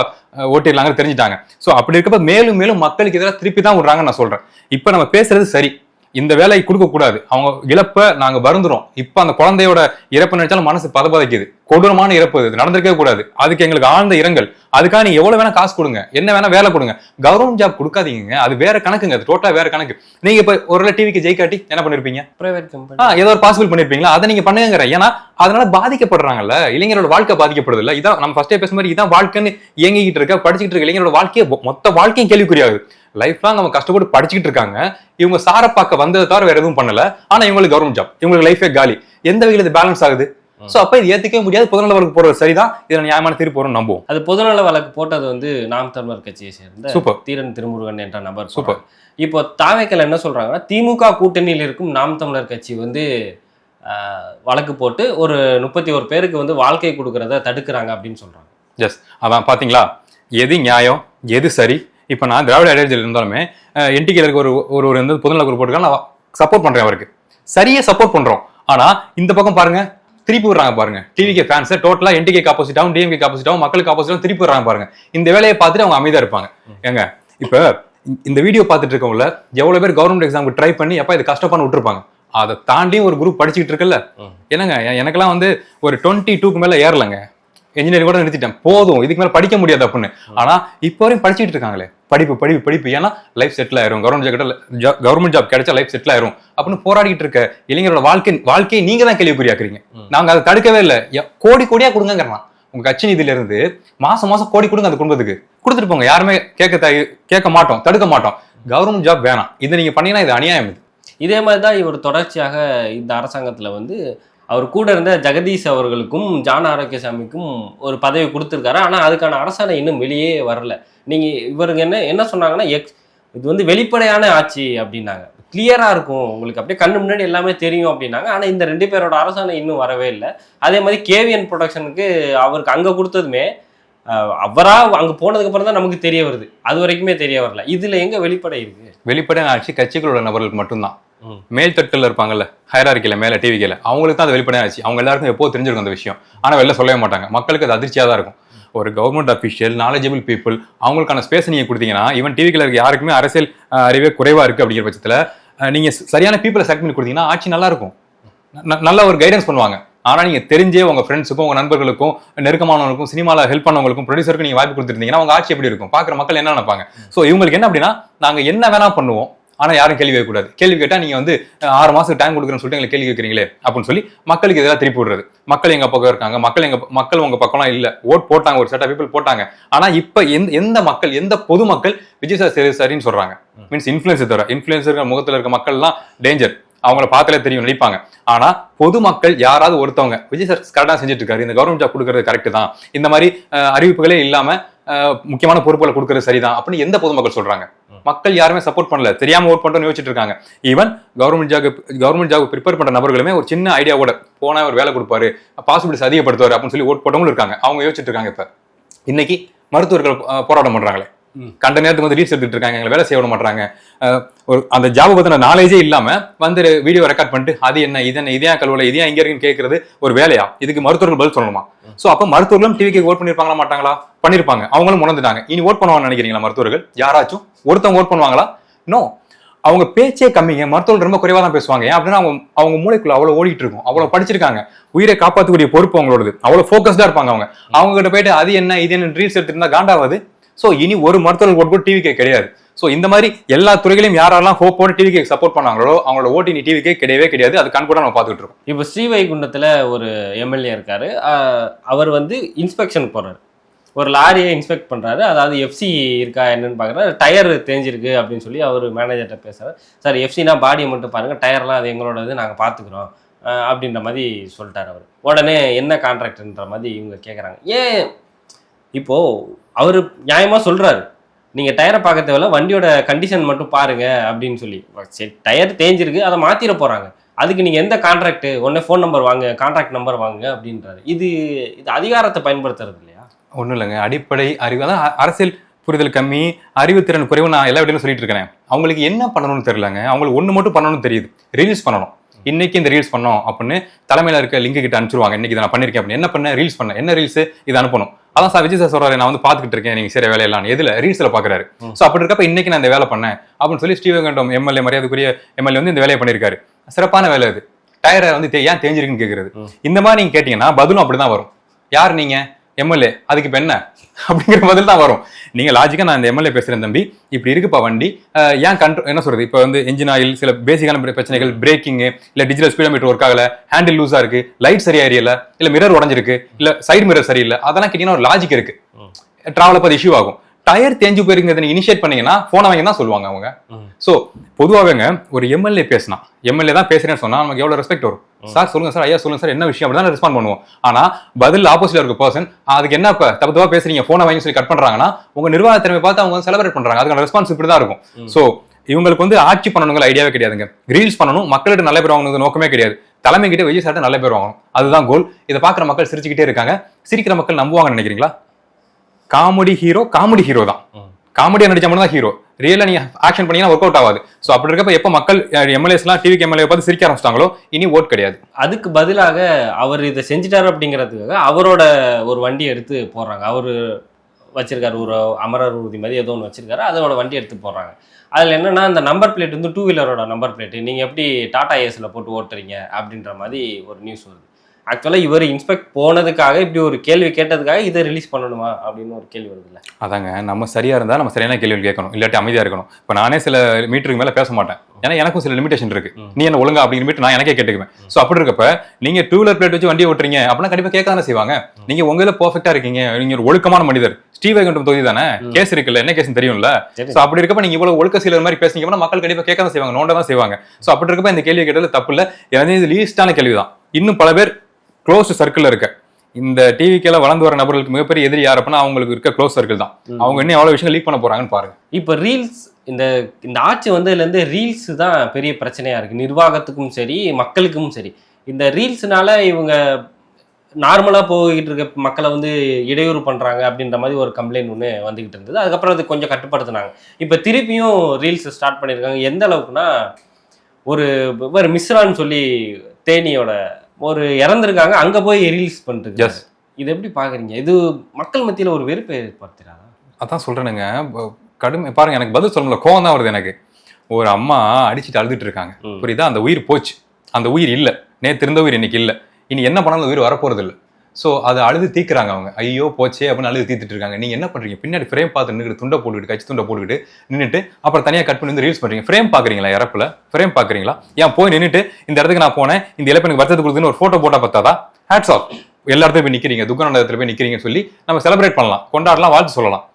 ஓட்டிடலாங்க தெரிஞ்சுட்டாங்க. சோ அப்படி இருக்கப்ப மேலும் மேலும் மக்களுக்கு எதிராக திருப்பி தான் விடுறாங்கன்னு நான் சொல்றேன். இப்ப நம்ம பேசுறது சரி, இந்த வேலை கொடுக்க கூடாது, அவங்க இழப்ப நாங்க வருந்துறோம். இப்ப அந்த குழந்தையோட இறப்பு நினைச்சாலும் மனசு பதபதைக்குது, கொடூரமான இறப்பு, இது நடந்திருக்கவே கூடாது, அதுக்கு எங்களுக்கு ஆழ்ந்த இரங்கல். அதுக்காக நீங்க எவ்வளவு வேணா காசு கொடுங்க, என்ன வேணா வேலை கொடுங்க, கவர்மெண்ட் ஜாப் கொடுக்காதீங்க, அது வேற கணக்குங்க, அது டோட்டலா வேற கணக்கு. நீங்க இப்ப ஒரு டிவிக்கு ஜெயிக்காட்டி என்ன பண்ணிருப்பீங்க? பிரைவேட் கம்பெனி ஏதோ ஒரு பாசிபிள் பண்ணிருப்பீங்களா? அதை நீங்க பண்ணுங்கிற. ஏன்னா அதனால பாதிக்கப்படுறாங்கல்ல, இளைஞரோட வாழ்க்கை பாதிக்கப்படுது இல்ல. இதான் நம்ம ஃபர்ஸ்டே பேசுற மாதிரி, இதான் வாழ்க்கைன்னு இயங்கிட்டு இருக்க படிச்சுட்டு இருக்க இளைஞரோட வாழ்க்கையை, மொத்த வாழ்க்கையும் கேள்விக்குறியாகுது. லைஃப் லாங் அவங்க கஷ்டப்பட்டு படிச்சுக்கிட்டு இருக்காங்க, இவங்க சார பார்க்க வந்ததை தவிர வேற எதுவும் பண்ணல. ஆனா இவங்களுக்கு கவர்மெண்ட் ஜாப், இவங்களுக்கு லைஃபே காலி. எந்த வகையில் இது பேலன்ஸ் ஆகுது? சோ அப்ப இது ஏத்துக்கவே முடியாது. பொதுநல வழக்கு போறது சரிதான், இதுல நியாயமான தீர்ப்பு வரும் நம்புவோம். அது பொதுநல வழக்கு போட்டது நாம் தமிழர் கட்சியை சேர்ந்த தீரன் திருமுருகன் என்ற நபர். சூப்பர். இப்போ தாவேக்கல் என்ன சொல்றாங்கன்னா, திமுக கூட்டணியில் இருக்கும் நாம் தமிழர் கட்சி வழக்கு போட்டு ஒரு 31 பேருக்கு வாழ்க்கை கொடுக்கறத தடுக்கிறாங்க அப்படின்னு சொல்றாங்க. எஸ், அதான் பாத்தீங்களா, எது நியாயம் எது சரி. இப்ப நான் திராவிட ஐடியாலஜியில் இருந்தாலுமே என்டிகேல இருக்க ஒரு பொதுநல குரூப் போட்டுருக்காங்க, நான் சப்போர்ட் பண்றேன், அவருக்கு சரியா சப்போர்ட் பண்றோம். ஆனா இந்த பக்கம் பாருங்க, திருப்பி விடுறாங்க பாருங்க, டிவிகே ஃபேன்ஸ் டோட்டலா என்டிகேக்கு ஆப்போசிட்டாவும் டிஎம்கேக்கு ஆப்போசிட்டாவும் மக்களுக்கு ஆப்போசிட்டாவும் திருப்பி விடுறாங்க பாருங்க. இந்த வேலையை பார்த்துட்டு அவங்க அமைதியா இருப்பாங்க. ஏங்க இப்ப இந்த வீடியோ பார்த்துட்டு இருக்கவங்கள எவ்வளவு பேர் கவர்மெண்ட் எக்ஸாமுக்கு ட்ரை பண்ணி எப்ப இது கஷ்டப்பட்டு விட்டுருப்பாங்க. அதை தாண்டியும் ஒரு குரூப் படிச்சுக்கிட்டு இருக்குல்ல. என்னங்க எனக்கெல்லாம் ஒரு 22க்கு மேல ஏறலங்க, இன்ஜினியரிங் கூட நிறுத்திட்டேன், போதும் இதுக்கு மேல படிக்க முடியாது அப்படின்னு. ஆனா இப்போ வரையும் படிச்சுட்டு இருக்காங்களே, படிப்பு, ஏன்னா லைஃப் செட்டில் ஆயிரும், கவர்மெண்ட் ஜாப் கிடைச்சா லைஃப் செட்டில் ஆயிரும் அப்படின்னு போராடிட்டு இருக்க இளைஞரோட வாழ்க்கையை நீங்க தான் கேள்விக்குறியாக்குறீங்க. நாங்க அதை தடுக்கவே இல்லை, கோடியா கொடுங்கிறான். உங்க கட்சி நிதியில இருந்து மாசம் கோடி கொடுங்க அந்த குடும்பத்துக்கு, கொடுத்துட்டு போங்க, யாருமே கேட்க மாட்டோம், தடுக்க மாட்டோம். கவர்மெண்ட் ஜாப் வேணாம், இதை நீங்க பண்ணீங்கன்னா இது அநியாயம். இதே மாதிரிதான் இவர் தொடர்ச்சியாக இந்த அரசாங்கத்துல அவர் கூட இருந்த ஜெகதீஷ் அவர்களுக்கும் ஜான் ஆரோக்கியசாமிக்கும் ஒரு பதவி கொடுத்துருக்காரு. ஆனால் அதுக்கான அரசாணை இன்னும் வெளியே வரல. நீங்கள் இவருக்கு என்ன சொன்னாங்கன்னா, இது வந்து வெளிப்படையான ஆட்சி அப்படின்னாங்க. கிளியராக இருக்கும் உங்களுக்கு, அப்படியே கண்ணு முன்னாடி எல்லாமே தெரியும் அப்படின்னாங்க. ஆனால் இந்த 2 பேரோட அரசாணை இன்னும் வரவே இல்லை. அதே மாதிரி கேவிஎன் ப்ரொடக்ஷனுக்கு அவருக்கு அங்கே கொடுத்ததுமே அவரா அங்கே போனதுக்கப்புறம் தான் நமக்கு தெரிய வருது. அது வரைக்குமே தெரிய வரல. இதில் எங்கே வெளிப்படை இருக்கு? வெளிப்படையான ஆட்சி கட்சிகளோட நபர்களுக்கு மட்டும்தான். மேல் தட்டில் இருப்பாங்கல்ல, ஹைரார்க்கில மேலே டிவிக்கில, அவங்களுக்கு தான் அது வெளிப்படையான ஆட்சி. அவங்க எல்லாருக்கும் எப்போ தெரிஞ்சிருக்கும் அந்த விஷயம். ஆனால் வெளில சொல்லவே மாட்டாங்க. மக்களுக்கு அது அதிர்ச்சியாக தான் இருக்கும். ஒரு கவர்மெண்ட் அஃபிஷியல், நாலேஜபிள் பீப்புள், அவங்களுக்கான ஸ்பேஸ் நீங்கள் கொடுத்தீங்கன்னா, ஈவன் டிவிக்கில் இருக்க யாருக்குமே அரசியல் அறிவே குறைவாக இருக்குது அப்படிங்கிற பட்சத்தில் நீங்கள் சரியான பீப்புளை செலக்ட் பண்ணி கொடுத்தீங்கன்னா ஆட்சி நல்லா இருக்கும். நல்ல ஒரு கைடன்ஸ் பண்ணுவாங்க. ஆனால் நீங்கள் தெரிஞ்சே உங்கள் ஃப்ரெண்ட்ஸுக்கும், உங்கள் நண்பர்களுக்கும், நெருக்கமானவங்களுக்கும், சினிமாவில் ஹெல்ப் பண்ணவங்களுக்கும், ப்ரொடியூசருக்கும் நீங்கள் வாய்ப்பு கொடுத்துருந்தீங்கன்னா அவங்க ஆட்சி எப்படி இருக்கும்? பார்க்குற மக்கள் என்ன நினைப்பாங்க? ஸோ இவங்களுக்கு என்ன அப்படின்னா, நாங்கள் என்ன வேணா பண்ணுவோம், ஆனால் யாரும் கேள்வி கேட்கக்கூடாது. கேள்வி கேட்டால் நீங்கள் வந்து 6 மாதத்துக்கு டைம் கொடுக்குறேன்னு சொல்லிட்டு எங்களை கேள்வி கேட்குறீங்களே அப்படின்னு சொல்லி மக்களுக்கு இதெல்லாம் திருப்பி விடுறது. மக்கள் எங்கள் பக்கம் இருக்காங்க, மக்கள் உங்கள் பக்கம்லாம் இல்லை, ஓட் போட்டாங்க, ஒரு செட் ஆஃப் பீப்புள் போட்டாங்க. ஆனால் இப்போ எந்த மக்கள், எந்த பொதுமக்கள் விஜய் சார் சரி சரின்னு சொல்கிறாங்க? மீன்ஸ் இன்ஃப்ளூயன்ஸை தவிர, இன்ஃப்ளூயன்ஸர் முகத்தில் இருக்க மக்கள்லாம் டேஞ்சர், அவங்கள பார்த்தாலே தெரியும், நினைப்பாங்க. ஆனா பொதுமக்கள் யாராவது ஒருத்தவங்க விஜய் சார் கரெக்டா செஞ்சுட்டு இருக்காரு, இந்த கவர்மெண்ட் ஜாப் கொடுக்கறது கரெக்ட் தான், இந்த மாதிரி அறிவிப்புகளே இல்லாம முக்கியமான பொறுப்புகளை கொடுக்கறது சரிதான் அப்படின்னு எந்த பொதுமக்கள் சொல்றாங்க? மக்கள் யாருமே சப்போர்ட் பண்ணல, தெரியாம ஓட் பண்ணிட்டு யோசிச்சுட்டு இருக்காங்க. ஈவன் கவர்மெண்ட் ஜாப் ப்ரிப்பேர் பண்ற நபர்களுமே ஒரு சின்ன ஐடியாவோட போனா ஒரு வேலை கொடுப்பாரு, பாசிபிலிட்டிஸ் அதிகப்படுத்துவாரு அப்படின்னு சொல்லி ஓட் போட்டவங்களும் இருக்காங்க. அவங்க யோசிச்சுட்டு இருக்காங்க. இப்ப இன்னைக்கு மருத்துவர்கள் போராட்டம் பண்றாங்களே, கண்ட நேரத்துக்கு வந்து ரீல்ஸ் எடுத்துட்டு இருக்காங்க, எங்களை வேலை செய்ய விட மாட்டாங்க. ஒரு அந்த ஜாப் பத்தின நாலேஜே இல்லாம வந்து வீடியோ ரெக்கார்ட் பண்ணிட்டு அது என்ன இது என்ன இதே கல்வியில இதே இங்க இருக்குன்னு கேட்கறது ஒரு வேலையா? இதுக்கு மருத்துவர்கள் பதில் சொல்லணுமா? சோ அப்ப மருத்துவர்களும் டிவிக்கு ஓட் பண்ணிருப்பாங்களா மாட்டாங்களா? பண்ணிருப்பாங்க. அவங்களும் உணர்ந்துட்டாங்க. இனி ஓட் பண்ணுவாங்கன்னு நினைக்கிறீங்களா? மருத்துவர்கள் யாராச்சும் ஒருத்தவங்க ஓட் பண்ணுவாங்களா? நோ. அவங்க பேச்சே கம்மிங்க. மருத்துவர்கள் ரொம்ப குறைவா தான் பேசுவாங்க. ஏன் அப்படின்னா அவங்க மூளைக்குள்ள அவ்வளவு ஓடிட்டு இருக்கும், அவ்வளவு படிச்சிருக்காங்க, உயிரை காப்பாற்றக்கூடிய பொறுப்பு அவங்களோடது, அவ்வளவு போக்கஸ்டா இருப்பாங்க. அவங்க கிட்ட போயிட்டு அது என்ன இது என்ன ரீல்ஸ் எடுத்துட்டு இருந்தா காண்டாவது. சோ இனி ஒரு மருத்துவர்கள் ஓட் கூட டிவிக்கே கிடையாது. சோ இந்த மாதிரி எல்லா துறைகளையும் யாரெல்லாம் ஹோப்போட டிவிக்கு சப்போர்ட் பண்ணாங்களோ அவங்களோட ஓட்டு இனி டிவிக்கே கிடையவே கிடையாது. அது கண் கூட நம்ம பார்த்துட்டு இருக்கோம். இப்போ ஸ்ரீவைகுண்டத்துல ஒரு எம்எல்ஏ இருக்காரு. அவர் வந்து இன்ஸ்பெக்ஷன் போறாரு, ஒரு லாரியை இன்ஸ்பெக்ட் பண்றாரு. அதாவது எஃப்சி இருக்கா என்னன்னு பாக்குறாரு. டயர் தேஞ்சிருக்கு அப்படின்னு சொல்லி அவர் மேனேஜர்கிட்ட பேசுறாரு. சார் எஃப்சினா பாடியை மட்டும் பாருங்க, டயர்லாம் அது எங்களோடது, நாங்கள் பார்த்துக்குறோம் அப்படின்ற மாதிரி சொல்லிட்டார் அவர். உடனே என்ன கான்ட்ராக்ட்ன்ற மாதிரி இவங்க கேட்குறாங்க. ஏன் இப்போ அவர் நியாயமா சொல்றாரு, நீங்க டயரை பார்க்க தேவையில்ல, வண்டியோட கண்டிஷன் மட்டும் பாருங்க அப்படின்னு சொல்லி. சரி, டயர் தேஞ்சிருக்கு, அதை மாத்திர போறாங்க, அதுக்கு நீங்க எந்த கான்ட்ராக்ட், உடனே ஃபோன் நம்பர் வாங்க, கான்ட்ராக்ட் நம்பர் வாங்க அப்படின்றாரு. இது அதிகாரத்தை பயன்படுத்துறது இல்லையா? ஒன்றும் இல்லைங்க. அடிப்படை அறிவு, அதான் அரசியல் புரிதல் கம்மி, அறிவுத்திறன் குறைவு. நான் எல்லா வீட்டிலும் சொல்லிட்டு இருக்கேன். அவங்களுக்கு என்ன பண்ணணும்னு தெரியலங்க. அவங்களுக்கு ஒன்று மட்டும் பண்ணணும்னு தெரியுது, ரீல்ஸ் பண்ணணும். இன்னைக்கு இந்த ரீல்ஸ் பண்ணோம் அப்படின்னு தலைமையில இருக்க லிங்க் கிட்ட அனுப்பிச்சிருவாங்க. இன்னைக்கு நான் பண்ணிருக்கேன் அப்படின்னு. என்ன பண்ண? ரீல்ஸ் பண்ண. என்ன ரீல்ஸ்? இது அனுப்பணும். அதான் சார் விஜய் சார் சொல்றாரு, நான் வந்து பாத்துக்கிட்டு இருக்கேன் நீங்க சரி வேலையெல்லாம் எதுல ரீல்ஸ்ல பாக்குறாரு. சோ அப்படி இருக்கப்ப இன்னைக்கு நான் இந்த வேலை பண்ணேன் அப்படின்னு சொல்லி ஸ்ரீவைகுண்டம் எம்எல்ஏ, மரியாதைக்குரிய எம்எல்ஏ வந்து இந்த வேலையை பண்ணிருக்காரு. சிறப்பான வேலை அது. டயரை வந்து ஏன் தேஞ்சிருக்குன்னு கேட்கறது. இந்த மாதிரி நீங்க கேட்டீங்கன்னா பதிலும் அப்படிதான் வரும். யார் நீங்க? எம்எல்ஏ, அதுக்கு இப்ப என்ன அப்படிங்கிற பதில் தான் வரும். நீங்க லாஜிக்கா நான் இந்த எம்எல்ஏ பேசுறேன் தம்பி, இப்படி இருக்குப்பா வண்டி, ஏன் கண்ட்ரோல் என்ன சொல்றது, இப்போ வந்து என்ஜின் ஆயில், சில பேசிக்கான பிரச்சனைகள், பிரேக்கிங் இல்ல டிஜிட்டல் ஸ்பீடோமீட்டர் ஒர்க் ஆகல, ஹேண்டில் லூஸா இருக்கு, லைட் சரியா எரியல, இல்ல மிரர் உடஞ்சிருக்கு, இல்ல சைடு மிரர் சரியில்லை, அதெல்லாம் கேட்டீங்கன்னா ஒரு லாஜிக் இருக்கு. டிராவல் அப்ப இஷ்யூ ஆகும். டயர் தேஞ்சு போயிருங்கிறத நீங்க இனிஷியேட் பண்ணீங்கன்னா போன வாங்கி தான் சொல்லுவாங்க அவங்க. சோ பொதுவாகங்க ஒரு எம்எல்ஏ பேசினா, எம்எல்ஏ தான் பேசுறேன்னு சொன்னா நமக்கு எவ்வளவு ரெஸ்பெக்ட் வரும். சார் சொல்லுங்க சார், ஐயா சொல்லுங்க சார், என்ன விஷயம் அப்படிதான் ரெஸ்பாண்ட் பண்ணுவோம். ஆனா பதில் ஆப்போசிட்ல இருக்க பர்சன் அதுக்கு என்ன இப்ப தப்பு பேசுறீங்க, போன வாங்கி சொல்லி கட் பண்றாங்கன்னா உங்க நிர்வாக திறமை பார்த்து அவங்க செலிப்ரேட் பண்றாங்க. அதுக்கான ரெஸ்பான்ஸ் இப்படி தான் இருக்கும். சோ இவங்களுக்கு வந்து ஆட்சி பண்ணணுங்கிற ஐடியாவே கிடையாதுங்க. ரீல்ஸ் பண்ணணும், மக்கள்கிட்ட நல்ல பேர் வாங்கணும் நோக்கமே கிடையாது. தலைமை கிட்ட விஜய் சார்ட்ட நல்ல பேர் வாங்கணும், அதுதான் கோல். இதை பாக்குற மக்கள் சிரிச்சுக்கிட்டே இருக்காங்க. சிரிக்கிற மக்கள் நம்புவாங்கன்னு நினைக்கிறீங்களா? காமெடி ஹீரோ தான். காமெடியா நடிச்சா மட்டும் தான் ஹீரோ. ரியலா நீங்க ஆக்ஷன் பண்ணீங்கன்னா ஒர்க் அவுட் ஆகாது. சோ அப்படி இருக்கப்ப எப்ப மக்கள் எம்எல்ஏஸ் எல்லாம் டிவிக்கு எம்எல்ஏ பார்த்து சிரிக்க ஆரம்பிச்சிட்டாங்களோ இனி ஓட் கிடையாது. அதுக்கு பதிலாக அவர் இதை செஞ்சுட்டாரு அப்படிங்கிறதுக்காக அவரோட ஒரு வண்டி எடுத்து போடுறாங்க. அவரு வச்சிருக்காரு, ஒரு அமரர் ஊர்தி மாதிரி ஏதோ ஒன்று வச்சிருக்காரு, அதோட வண்டி எடுத்து போடுறாங்க. அதில் என்னன்னா, இந்த நம்பர் பிளேட் வந்து 2 வீலரோட நம்பர் பிளேட்டு, நீங்கள் எப்படி டாடா ஏஸ்ல போட்டு ஓட்டுறீங்க அப்படின்ற மாதிரி ஒரு நியூஸ் வருது. ஆக்சுவலாக இவர் இன்ஸ்பெக்ட் போனதுக்காக, இப்படி ஒரு கேள்வி கேட்டதுக்காக இதை ரிலீஸ் பண்ணணுமா அப்படின்னு ஒரு கேள்வி வருது இல்லை? அதாங்க, நம்ம சரியா இருந்தால் நம்ம சரியான கேள்வி கேட்கணும், இல்லாட்டி அமைதியாக இருக்கணும். இப்போ நானே சில மீட்டருக்கு மேலே பேச மாட்டேன், ஏன்னா எனக்கும் சில லிமிடேஷன் இருக்கு. நீ என்ன ஒழுங்கா அப்படிங்கிற மீட்டர் நான் எனக்கே கேட்டுக்குவேன். ஸோ அப்படி இருக்கப்ப நீங்க 2 வீலர் பிளேட் வச்சு வண்டி ஓட்டுறீங்க அப்படின்னா கண்டிப்பாக கேட்க தானே செய்வாங்க. நீங்க உங்களை பர்ஃபெக்டா இருக்கீங்க, நீங்க ஒரு ஒழுக்கமான மனிதர், ஸ்ரீவைகுண்டம் தொகுதி தானே, கேஸ் இருக்குல்ல, என்ன கேஸ் தெரியும்ல. சோ அப்படி இருக்கப்ப நீங்க இவ்வளவு ஒழுக்க சீலர் மாதிரி பேசுனீங்கன்னா மக்கள் கண்டிப்பா கேட்க தான் செய்வாங்க, நோண்ட தான் செய்வாங்க. சோ அப்படி இருக்கப்ப இந்த கேள்வி கேட்டது தப்பு இல்ல, இது லீஸ்டான கேள்விதான். இன்னும் பல பேர் க்ளோஸ் சர்க்கிள் இருக்க இந்த டிவிக்கெல்லாம் வளர்ந்து வர நபர்களுக்கு மிகப்பெரிய எதிரி யார் அப்படின்னா அவங்களுக்கு இருக்க க்ளோஸ் சர்க்கிள் தான். அவங்க இன்னும் எவ்வளவு விஷயம் லீக் பண்ண போறாங்கன்னு பாருங்க. இப்போ ரீல்ஸ் இந்த இந்த ஆட்சி வந்ததுலேருந்து ரீல்ஸ் தான் பெரிய பிரச்சனையா இருக்கு, நிர்வாகத்துக்கும் சரி மக்களுக்கும் சரி. இந்த ரீல்ஸ்னால இவங்க நார்மலாக போய்கிட்டு இருக்க மக்களை வந்து இடையூறு பண்ணுறாங்க அப்படின்ற மாதிரி ஒரு கம்ப்ளைண்ட் ஒன்று வந்துக்கிட்டு இருந்தது. அதுக்கப்புறம் அது கொஞ்சம் கட்டுப்படுத்தினாங்க. இப்போ திருப்பியும் ரீல்ஸ் ஸ்டார்ட் பண்ணியிருக்காங்க. எந்த அளவுக்குன்னா ஒரு மிஸ்ரான்னு சொல்லி தேனியோட ஒரு இறந்துருக்காங்க, அங்கே போய் ரீல்ஸ் பண்ணிட்டு. இது எப்படி பார்க்குறீங்க? இது மக்கள் மத்தியில் ஒரு வெறுப்பை ஏற்படுத்துறாங்க. அதான் சொல்கிறேனுங்க, கடுமை பாருங்க. எனக்கு பதில் சொல்ல முடியல, கோவம் தான் வருது எனக்கு. ஒரு அம்மா அடிச்சுட்டு அழுதுட்டு இருக்காங்க, புரியுதா? அந்த உயிர் போச்சு, அந்த உயிர் இல்லை, நேற்று இருந்த உயிர் இன்னைக்கு இல்லை, இனி என்ன பண்ணாலும் உயிர் வரப்போறது இல்லை. ஸோ அதை அழுது தீக்குறாங்க அவங்க. ஐயோ போச்சே அப்படின்னு அழுது தீத்துட்டு இருக்காங்க. நீங்கள் என்ன பண்ணுறீங்க? பின்னாடி ஃப்ரேம் பார்த்து நின்றுட்டு துண்டை போட்டுக்கிட்டு கட்சி துண்டை போட்டுக்கிட்டு நின்றுட்டு அப்புறம் தனியாக கட் பண்ணி வந்து ரீல்ஸ் பண்ணுறீங்க. ஃப்ரேம் பார்க்குறீங்களா? இறப்பில் ஃப்ரேம் பார்க்குறீங்களா? ஏன் போய் நின்றுட்டு இந்த இடத்துக்கு நான் போனேன், இந்த இழப்பு எனக்கு வருத்தத்தை கொடுத்துன்னு ஒரு ஃபோட்டோ போட்டால் பார்த்தாதா? Hats off. எல்லா இடத்துல போய் நிற்கிறீங்க, துக்கான இடத்துல போய் நிற்கிறீங்கன்னு சொல்லி நம்ம செலிப்ரேட் பண்ணலாம், கொண்டாடலாம், வாழ்த்து சொல்லலாம்.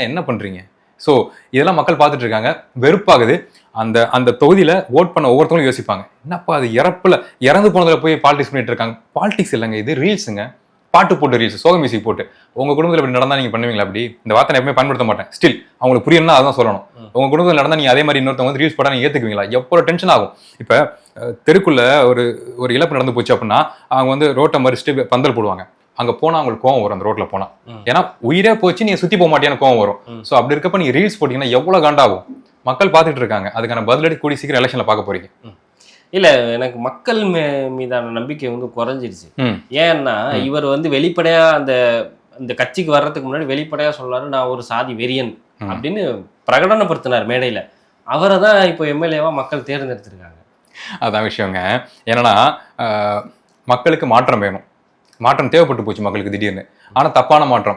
என்ன பண்ணுறீங்க? ஸோ இதெல்லாம் மக்கள் பார்த்துட்டு இருக்காங்க, வெறுப்பாகுது. அந்த தொகுதியில் ஓட் பண்ண ஒவ்வொருத்தவங்களும் யோசிப்பாங்க, என்னப்பா அது இறந்து போனதில் போய் பாலிடிக்ஸ் பண்ணிட்டு இருக்காங்க. பாலிடிக்ஸ் இல்லைங்க, இது ரீல்ஸுங்க. பாட்டு போட்டு ரீல்ஸ், சோக மியூசிக் போட்டு. உங்கள் குடும்பத்தில் இப்படி நடந்தால் நீங்கள் பண்ணுவீங்களா? அப்படி இந்த வார்த்தை நான் எப்பவுமே பயன்படுத்த மாட்டேன். ஸ்டில் அவங்களுக்கு புரியணும்னா அதான் சொல்லணும். உங்கள் குடும்பத்தில் நடந்தால் நீங்கள் அதே மாதிரி இன்னொருத்தவங்க வந்து ரீல்ஸ் போட்டால் நீங்கள் ஏற்றுக்குவீங்களா? எவ்வளோ டென்ஷன் ஆகும். இப்போ தெருக்குள்ள ஒரு இழப்பு நடந்து போச்சு அப்படின்னா அவங்க வந்து ரோட்டை மறிச்சுட்டு பந்தல் போடுவாங்க. அங்கே போனால் அவங்களுக்கு கோவம் வரும். அந்த ரோட்டில் போனால், ஏன்னா உயிரே போச்சு, நீங்கள் சுற்றி போக மாட்டேன்னு கோவம் வரும். ஸோ அப்படி இருக்கப்ப நீங்கள் ரீல்ஸ் போட்டிங்கன்னா எவ்வளோ காண்டாகும். மக்கள் பார்த்துட்டு இருக்காங்க, அதுக்கான பதிலடி கூடி சீக்கிரம் எலெக்ஷனில் பார்க்க போறீங்க. இல்லை, எனக்கு மக்கள் மீதான நம்பிக்கை வந்து குறைஞ்சிருச்சு. ஏன்னா இவர் வந்து வெளிப்படையாக அந்த கட்சிக்கு வர்றதுக்கு முன்னாடி வெளிப்படையாக சொல்லாரு, நான் ஒரு சாதி வெறியன் அப்படின்னு பிரகடனப்படுத்தினார் மேடையில். அவரை தான் இப்போ எம்எல்ஏவா மக்கள் தேர்ந்தெடுத்திருக்காங்க. அதான் விஷயங்க. ஏன்னா மக்களுக்கு மாற்றம் வேணும், மாற்றம் தேவைப்பட்டு போச்சு மக்களுக்கு திடீர்னு. ஆனால் தப்பான மாற்றம்.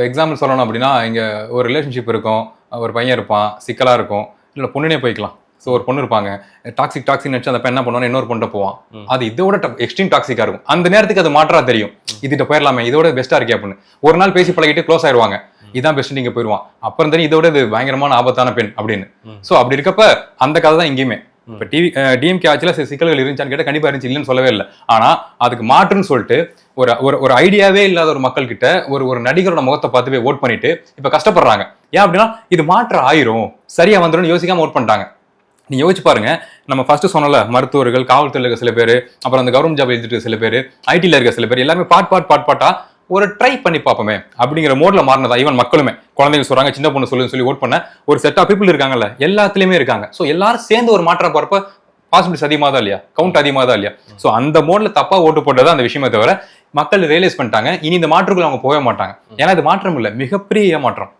எக்ஸாம்பிள் சொல்லணும் அப்படின்னா, இங்கே ஒரு ரிலேஷன்ஷிப் இருக்கும், ஒரு பையன் இருப்பான், சிக்கலாக இருக்கும், இல்லை பொண்ணுனே போய்க்கலாம். ஸோ ஒரு பொண்ணு இருப்பாங்க, டாக்ஸிக் நினச்சி அந்த பெண்ணை பண்ணுவான்னு இன்னொரு பொண்ணை போவான். அது இதோட எக்ஸ்ட்ரீம் டாக்ஸிக்காக இருக்கும். அந்த நேரத்துக்கு அது மாற்றா தெரியும், இதுகிட்ட போயிடலாமே, இதோட பெஸ்ட்டாக இருக்கே அப்படின்னு. ஒரு நாள் பேசி பழகிட்டு க்ளோஸ் ஆயிடுவாங்க, இதான் பெஸ்ட், நீங்கள் போயிடுவான். அப்புறம் தெரியும் இதோட இது பயங்கரமான ஆபத்தான பெண் அப்படின்னு. ஸோ அப்படி இருக்கப்ப அந்த கதை தான் இங்கேயுமே. இப்போ டிஎம்கே ஆட்சியில் சில சிக்கல்கள் இருந்துச்சான்னு கேட்டால் கண்டிப்பாக இருந்துச்சு, இல்லைன்னு சொல்லவே இல்லை. ஆனால் அதுக்கு மாற்றுன்னு சொல்லிட்டு ஒரு ஐடியாவே இல்லாத ஒரு மக்கள் கிட்ட ஒரு நடிகரோட முகத்தை பார்த்து போய் ஓட் பண்ணிட்டு இப்போ கஷ்டப்படுறாங்க. ஏன் அப்படின்னா இது மாற்றம் ஆயிரும், சரியா வந்துடும் யோசிக்காம ஓட் பண்ணிட்டாங்க. நீங்க யோசிச்சு பாருங்க, நம்ம ஃபர்ஸ்ட் சொன்னல, மருத்துவர்கள், காவல்துறையில் இருக்க சில பேர், அப்புறம் அந்த கவர்மெண்ட் ஜாப் எழுதிட்டு சில பேர், ஐடியில் இருக்க சில பேர், எல்லாருமே பாட்டா ஒரு ட்ரை பண்ணி பார்ப்போமே அப்படிங்கிற மோட்ல மாறினதா. ஈவன் மக்களுமே, குழந்தைங்க சொல்றாங்க, சின்ன பொண்ணு சொல்லுன்னு சொல்லி ஓட் பண்ண ஒரு செட் ஆஃப் பீப்புள் இருக்காங்கல்ல, எல்லாத்துலயுமே இருக்காங்க. ஸோ எல்லாரும் சேர்ந்து ஒரு மாற்றம் போறப்ப பாசிபிலிட்டிஸ் அதிகமாக தான் இல்லையா, கவுண்ட் அதிகமாக தான் இல்லையா. ஸோ அந்த மோட்ல தப்பா ஓட்டு போட்டதான் அந்த விஷயமே தவிர மக்கள் ரியலைஸ் பண்ணிட்டாங்க, இனி இந்த மாற்றத்துக்குள்ள அவங்க போக மாட்டாங்க. ஏன்னா இது மாற்றம் இல்லை, மிகப்பெரிய ஏமாற்றம்.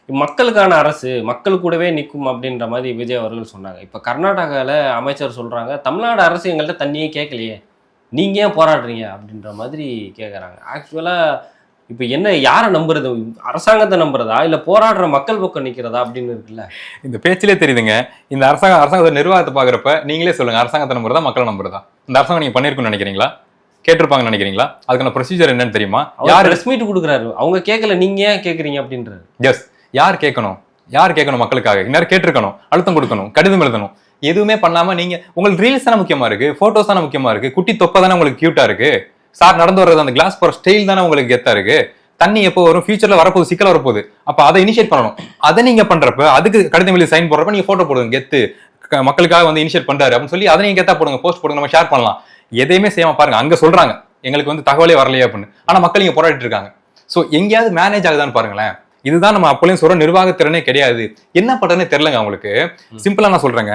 மக்களுக்கான அரசு மக்கள் கூடவே நிற்கும் அப்படின்ற மாதிரி விஜய் அவர்கள் சொன்னாங்க. இப்போ கர்நாடகாவில் அமைச்சர் சொல்றாங்க, தமிழ்நாடு அரசு எங்கள்கிட்ட தண்ணியே கேட்கலையே, நீங்க ஏன் போராடுறீங்க அப்படின்ற மாதிரி கேட்குறாங்க. ஆக்சுவலாக இப்போ என்ன, யாரை நம்புறது? அரசாங்கத்தை நம்புறதா இல்லை போராடுற மக்கள் பக்கம் நிற்கிறதா அப்படின்னு இருக்குல்ல. இந்த பேச்சிலே தெரியுதுங்க. இந்த அரசாங்கத்தை நிர்வாகத்தை பார்க்குறப்ப நீங்களே சொல்லுங்க, அரசாங்கத்தை நம்புறதா மக்களை நம்புறதா? இந்த அரசாங்கம் நீங்க பண்ணிருக்குன்னு நினைக்கிறீங்களா? கேட்டிருப்பாங்கன்னு நினைக்கிறீங்களா? அதுக்கான ப்ரொசீஜர் என்னன்னு தெரியுமா? யார் ரெஸ் மீட் கொடுக்குறாரு, அவங்க கேட்கல, நீங்க ஏன் கேட்குறீங்க அப்படின்றாரு. எஸ், யார் கேட்கணும் மக்களுக்காக? இந்நேரம் கேட்டிருக்கணும், அழுத்தம் கொடுக்கணும், கடிதம் எழுதணும். எதுவுமே பண்ணாம நீங்க உங்களுக்கு ரீல்ஸ் தானே முக்கியமா இருக்கு, போட்டோஸ் தானே முக்கியமா இருக்கு, குட்டி தொப்பை தானே உங்களுக்கு கியூட்டா இருக்கு, சார் நடந்து வர்றது அந்த கிளாஸ் போற ஸ்டைல் தானே உங்களுக்கு கெத்தா இருக்கு, தண்ணி எப்போ வரும், ஃபியூச்சர்ல வரப்போகுது, சிக்கல் வரப்போகுது, அப்ப அதை இனிஷியேட் பண்ணணும். அதை நீங்க பண்றப்ப, அதுக்கு கடிதம் எழுதி சைன் போடுறப்ப நீங்க போட்டோ போடுங்க, கெத்து மக்களுக்காக வந்து இனிஷியேட் பண்றாரு அப்படின்னு சொல்லி அதை நீங்க கெத்தா போடுங்க, போஸ்ட் போடுங்க, நம்ம ஷேர் பண்ணலாம். எதையுமே செய்யாம பாருங்க, அங்க சொல்றாங்க எங்களுக்கு வந்து தகவலே வரலையே அப்படின்னு, ஆனா மக்கள் இங்க போராடிட்டு இருக்காங்க. சோ எங்கேயாவது மேனேஜ் ஆகுதான்னு பாருங்களேன். இதுதான் நம்ம அப்போலையும் சொல்ற நிர்வாகத்திறனே கிடையாது. என்ன பண்றதுன்னு தெரியலங்க அவங்களுக்கு. சிம்பிளா நான் சொல்றேங்க,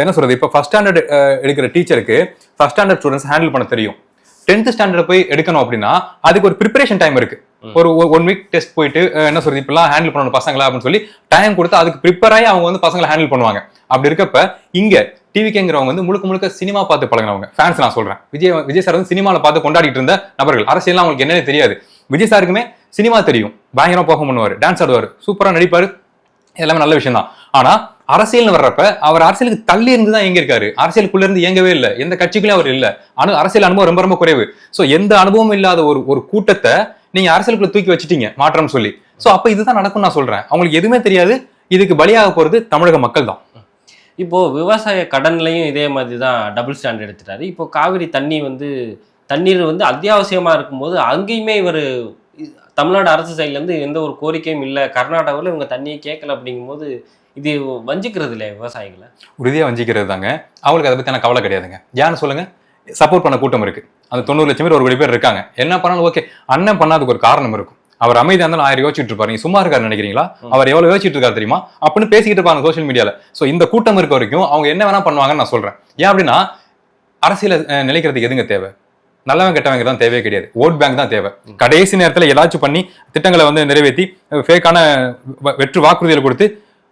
என்ன சொல்றது, இப்ப ஃபர்ஸ்ட் ஸ்டாண்டர்ட் எடுக்கிற டீச்சருக்கு ஃபர்ஸ்ட் ஸ்டாண்டர்ட் ஸ்டூடெண்ட்ஸ் ஹேண்டில் பண்ண தெரியும். 10th ஸ்டாண்டர்ட் போய் எடுக்கணும் அப்படின்னா அதுக்கு ஒரு ப்ரிப்பரேஷன் டைம் இருக்கு. ஒரு 1 வீக் டெஸ்ட் போயிட்டு என்ன சொல்றது, இப்பெல்லாம் ஹேண்டில் பண்ணணும் பசங்களா அப்படின்னு சொல்லி டைம் கொடுத்து அதுக்கு ப்ரிப்பேர் ஆகி அவங்க வந்து பசங்களை ஹேண்டில் பண்ணுவாங்க. அப்படி இருக்கப்ப இங்க டிவிக்கேங்கிறவங்க வந்து முழுக்க சினிமா பார்த்து பழகினவங்க ஃபேன்ஸ். நான் சொல்றேன், விஜய் சார் வந்து சினிமாவில் பார்த்து கொண்டாடிட்டு இருந்த நபர்கள். அரசியல்லாம் அவங்களுக்கு என்னன்னு தெரியாது. விஜய் சாருக்குமே சினிமா தெரியும், பயங்கரமா பெர்ஃபார்ம் பண்ணுவாரு, டான்ஸ் ஆடுவாரு, சூப்பரா நடிப்பாரு, எல்லாமே நல்ல விஷயம் தான். ஆனா அரசியல்னு வர்றப்ப அவர் அரசியலுக்கு தள்ளி இருந்து தான் இயங்கிருக்காரு, அரசியலுக்குள்ள இருந்து இயங்கவே இல்லை, எந்த கட்சிக்குள்ளே அவர் இல்லை, அரசியல் அனுபவம் ரொம்ப குறைவு. சோ எந்த அனுபவம் இல்லாத ஒரு கூட்டத்தை நீங்க அரசியலுக்குள்ள தூக்கி வச்சுட்டீங்க மாற்றம் சொல்லி. சோ அப்ப இதுதான் நடக்கும் நான் சொல்றேன். அவங்களுக்கு எதுவுமே தெரியாது, இதுக்கு பலியாக போறது தமிழக மக்கள் தான். இப்போ விவசாய கடன்லையும் இதே மாதிரி தான் டபுள் ஸ்டாண்ட் எடுத்துட்டாரு. இப்போ காவிரி தண்ணீர் வந்து அத்தியாவசியமா இருக்கும்போது அங்கேயுமே இவர் தமிழ்நாடு அரசு சைட்லேருந்து எந்த ஒரு கோரிக்கையும் இல்லை, கர்நாடகாவில் இவங்க தண்ணியை கேட்கல அப்படிங்கும்போது இது வஞ்சிக்கிறது இல்லையா விவசாயிகளை? உறுதியாக வஞ்சிக்கிறது தாங்க. அவங்களுக்கு அதை பற்றியான கவலை கிடையாதுங்க. ஏன்னு சொல்லுங்க, சப்போர்ட் பண்ண கூட்டம் இருக்கு. அந்த 90 லட்சம் பேர், 1 கோடி பேர் இருக்காங்க. என்ன பண்ணாலும் ஓகே. அண்ணன் பண்ணாதுக்கு ஒரு காரணம் இருக்கும். அவர் அமைதியாக இருந்தாலும் 1000 யோசிச்சுட்டு இருப்பாரு. நீங்க சும்மா இருக்காரு நினைக்கிறீங்களா? அவர் எவ்வளவு யோசிச்சுட்டு இருக்காரு தெரியுமா அப்படின்னு பேசிக்கிட்டு இருப்பாங்க சோஷியல் மீடியால. ஸோ இந்த கூட்டம் இருக்க வரைக்கும் அவங்க என்ன வேணா பண்ணுவாங்கன்னு நான் சொல்றேன். ஏன் அப்படின்னா அரசியல நிலைக்கிறதுக்கு எதுங்க தேவை? நல்லவன் கெட்டவங்க தான் தேவையே கிடையாது. ஓட் பேங்க் தான் தேவை. கடைசி நேரத்தில் ஏதாச்சும் பண்ணி திட்டங்களை வந்து நிறைவேற்றி ஃபேக்கான வெற்று வாக்குறுதிகளை கொடுத்து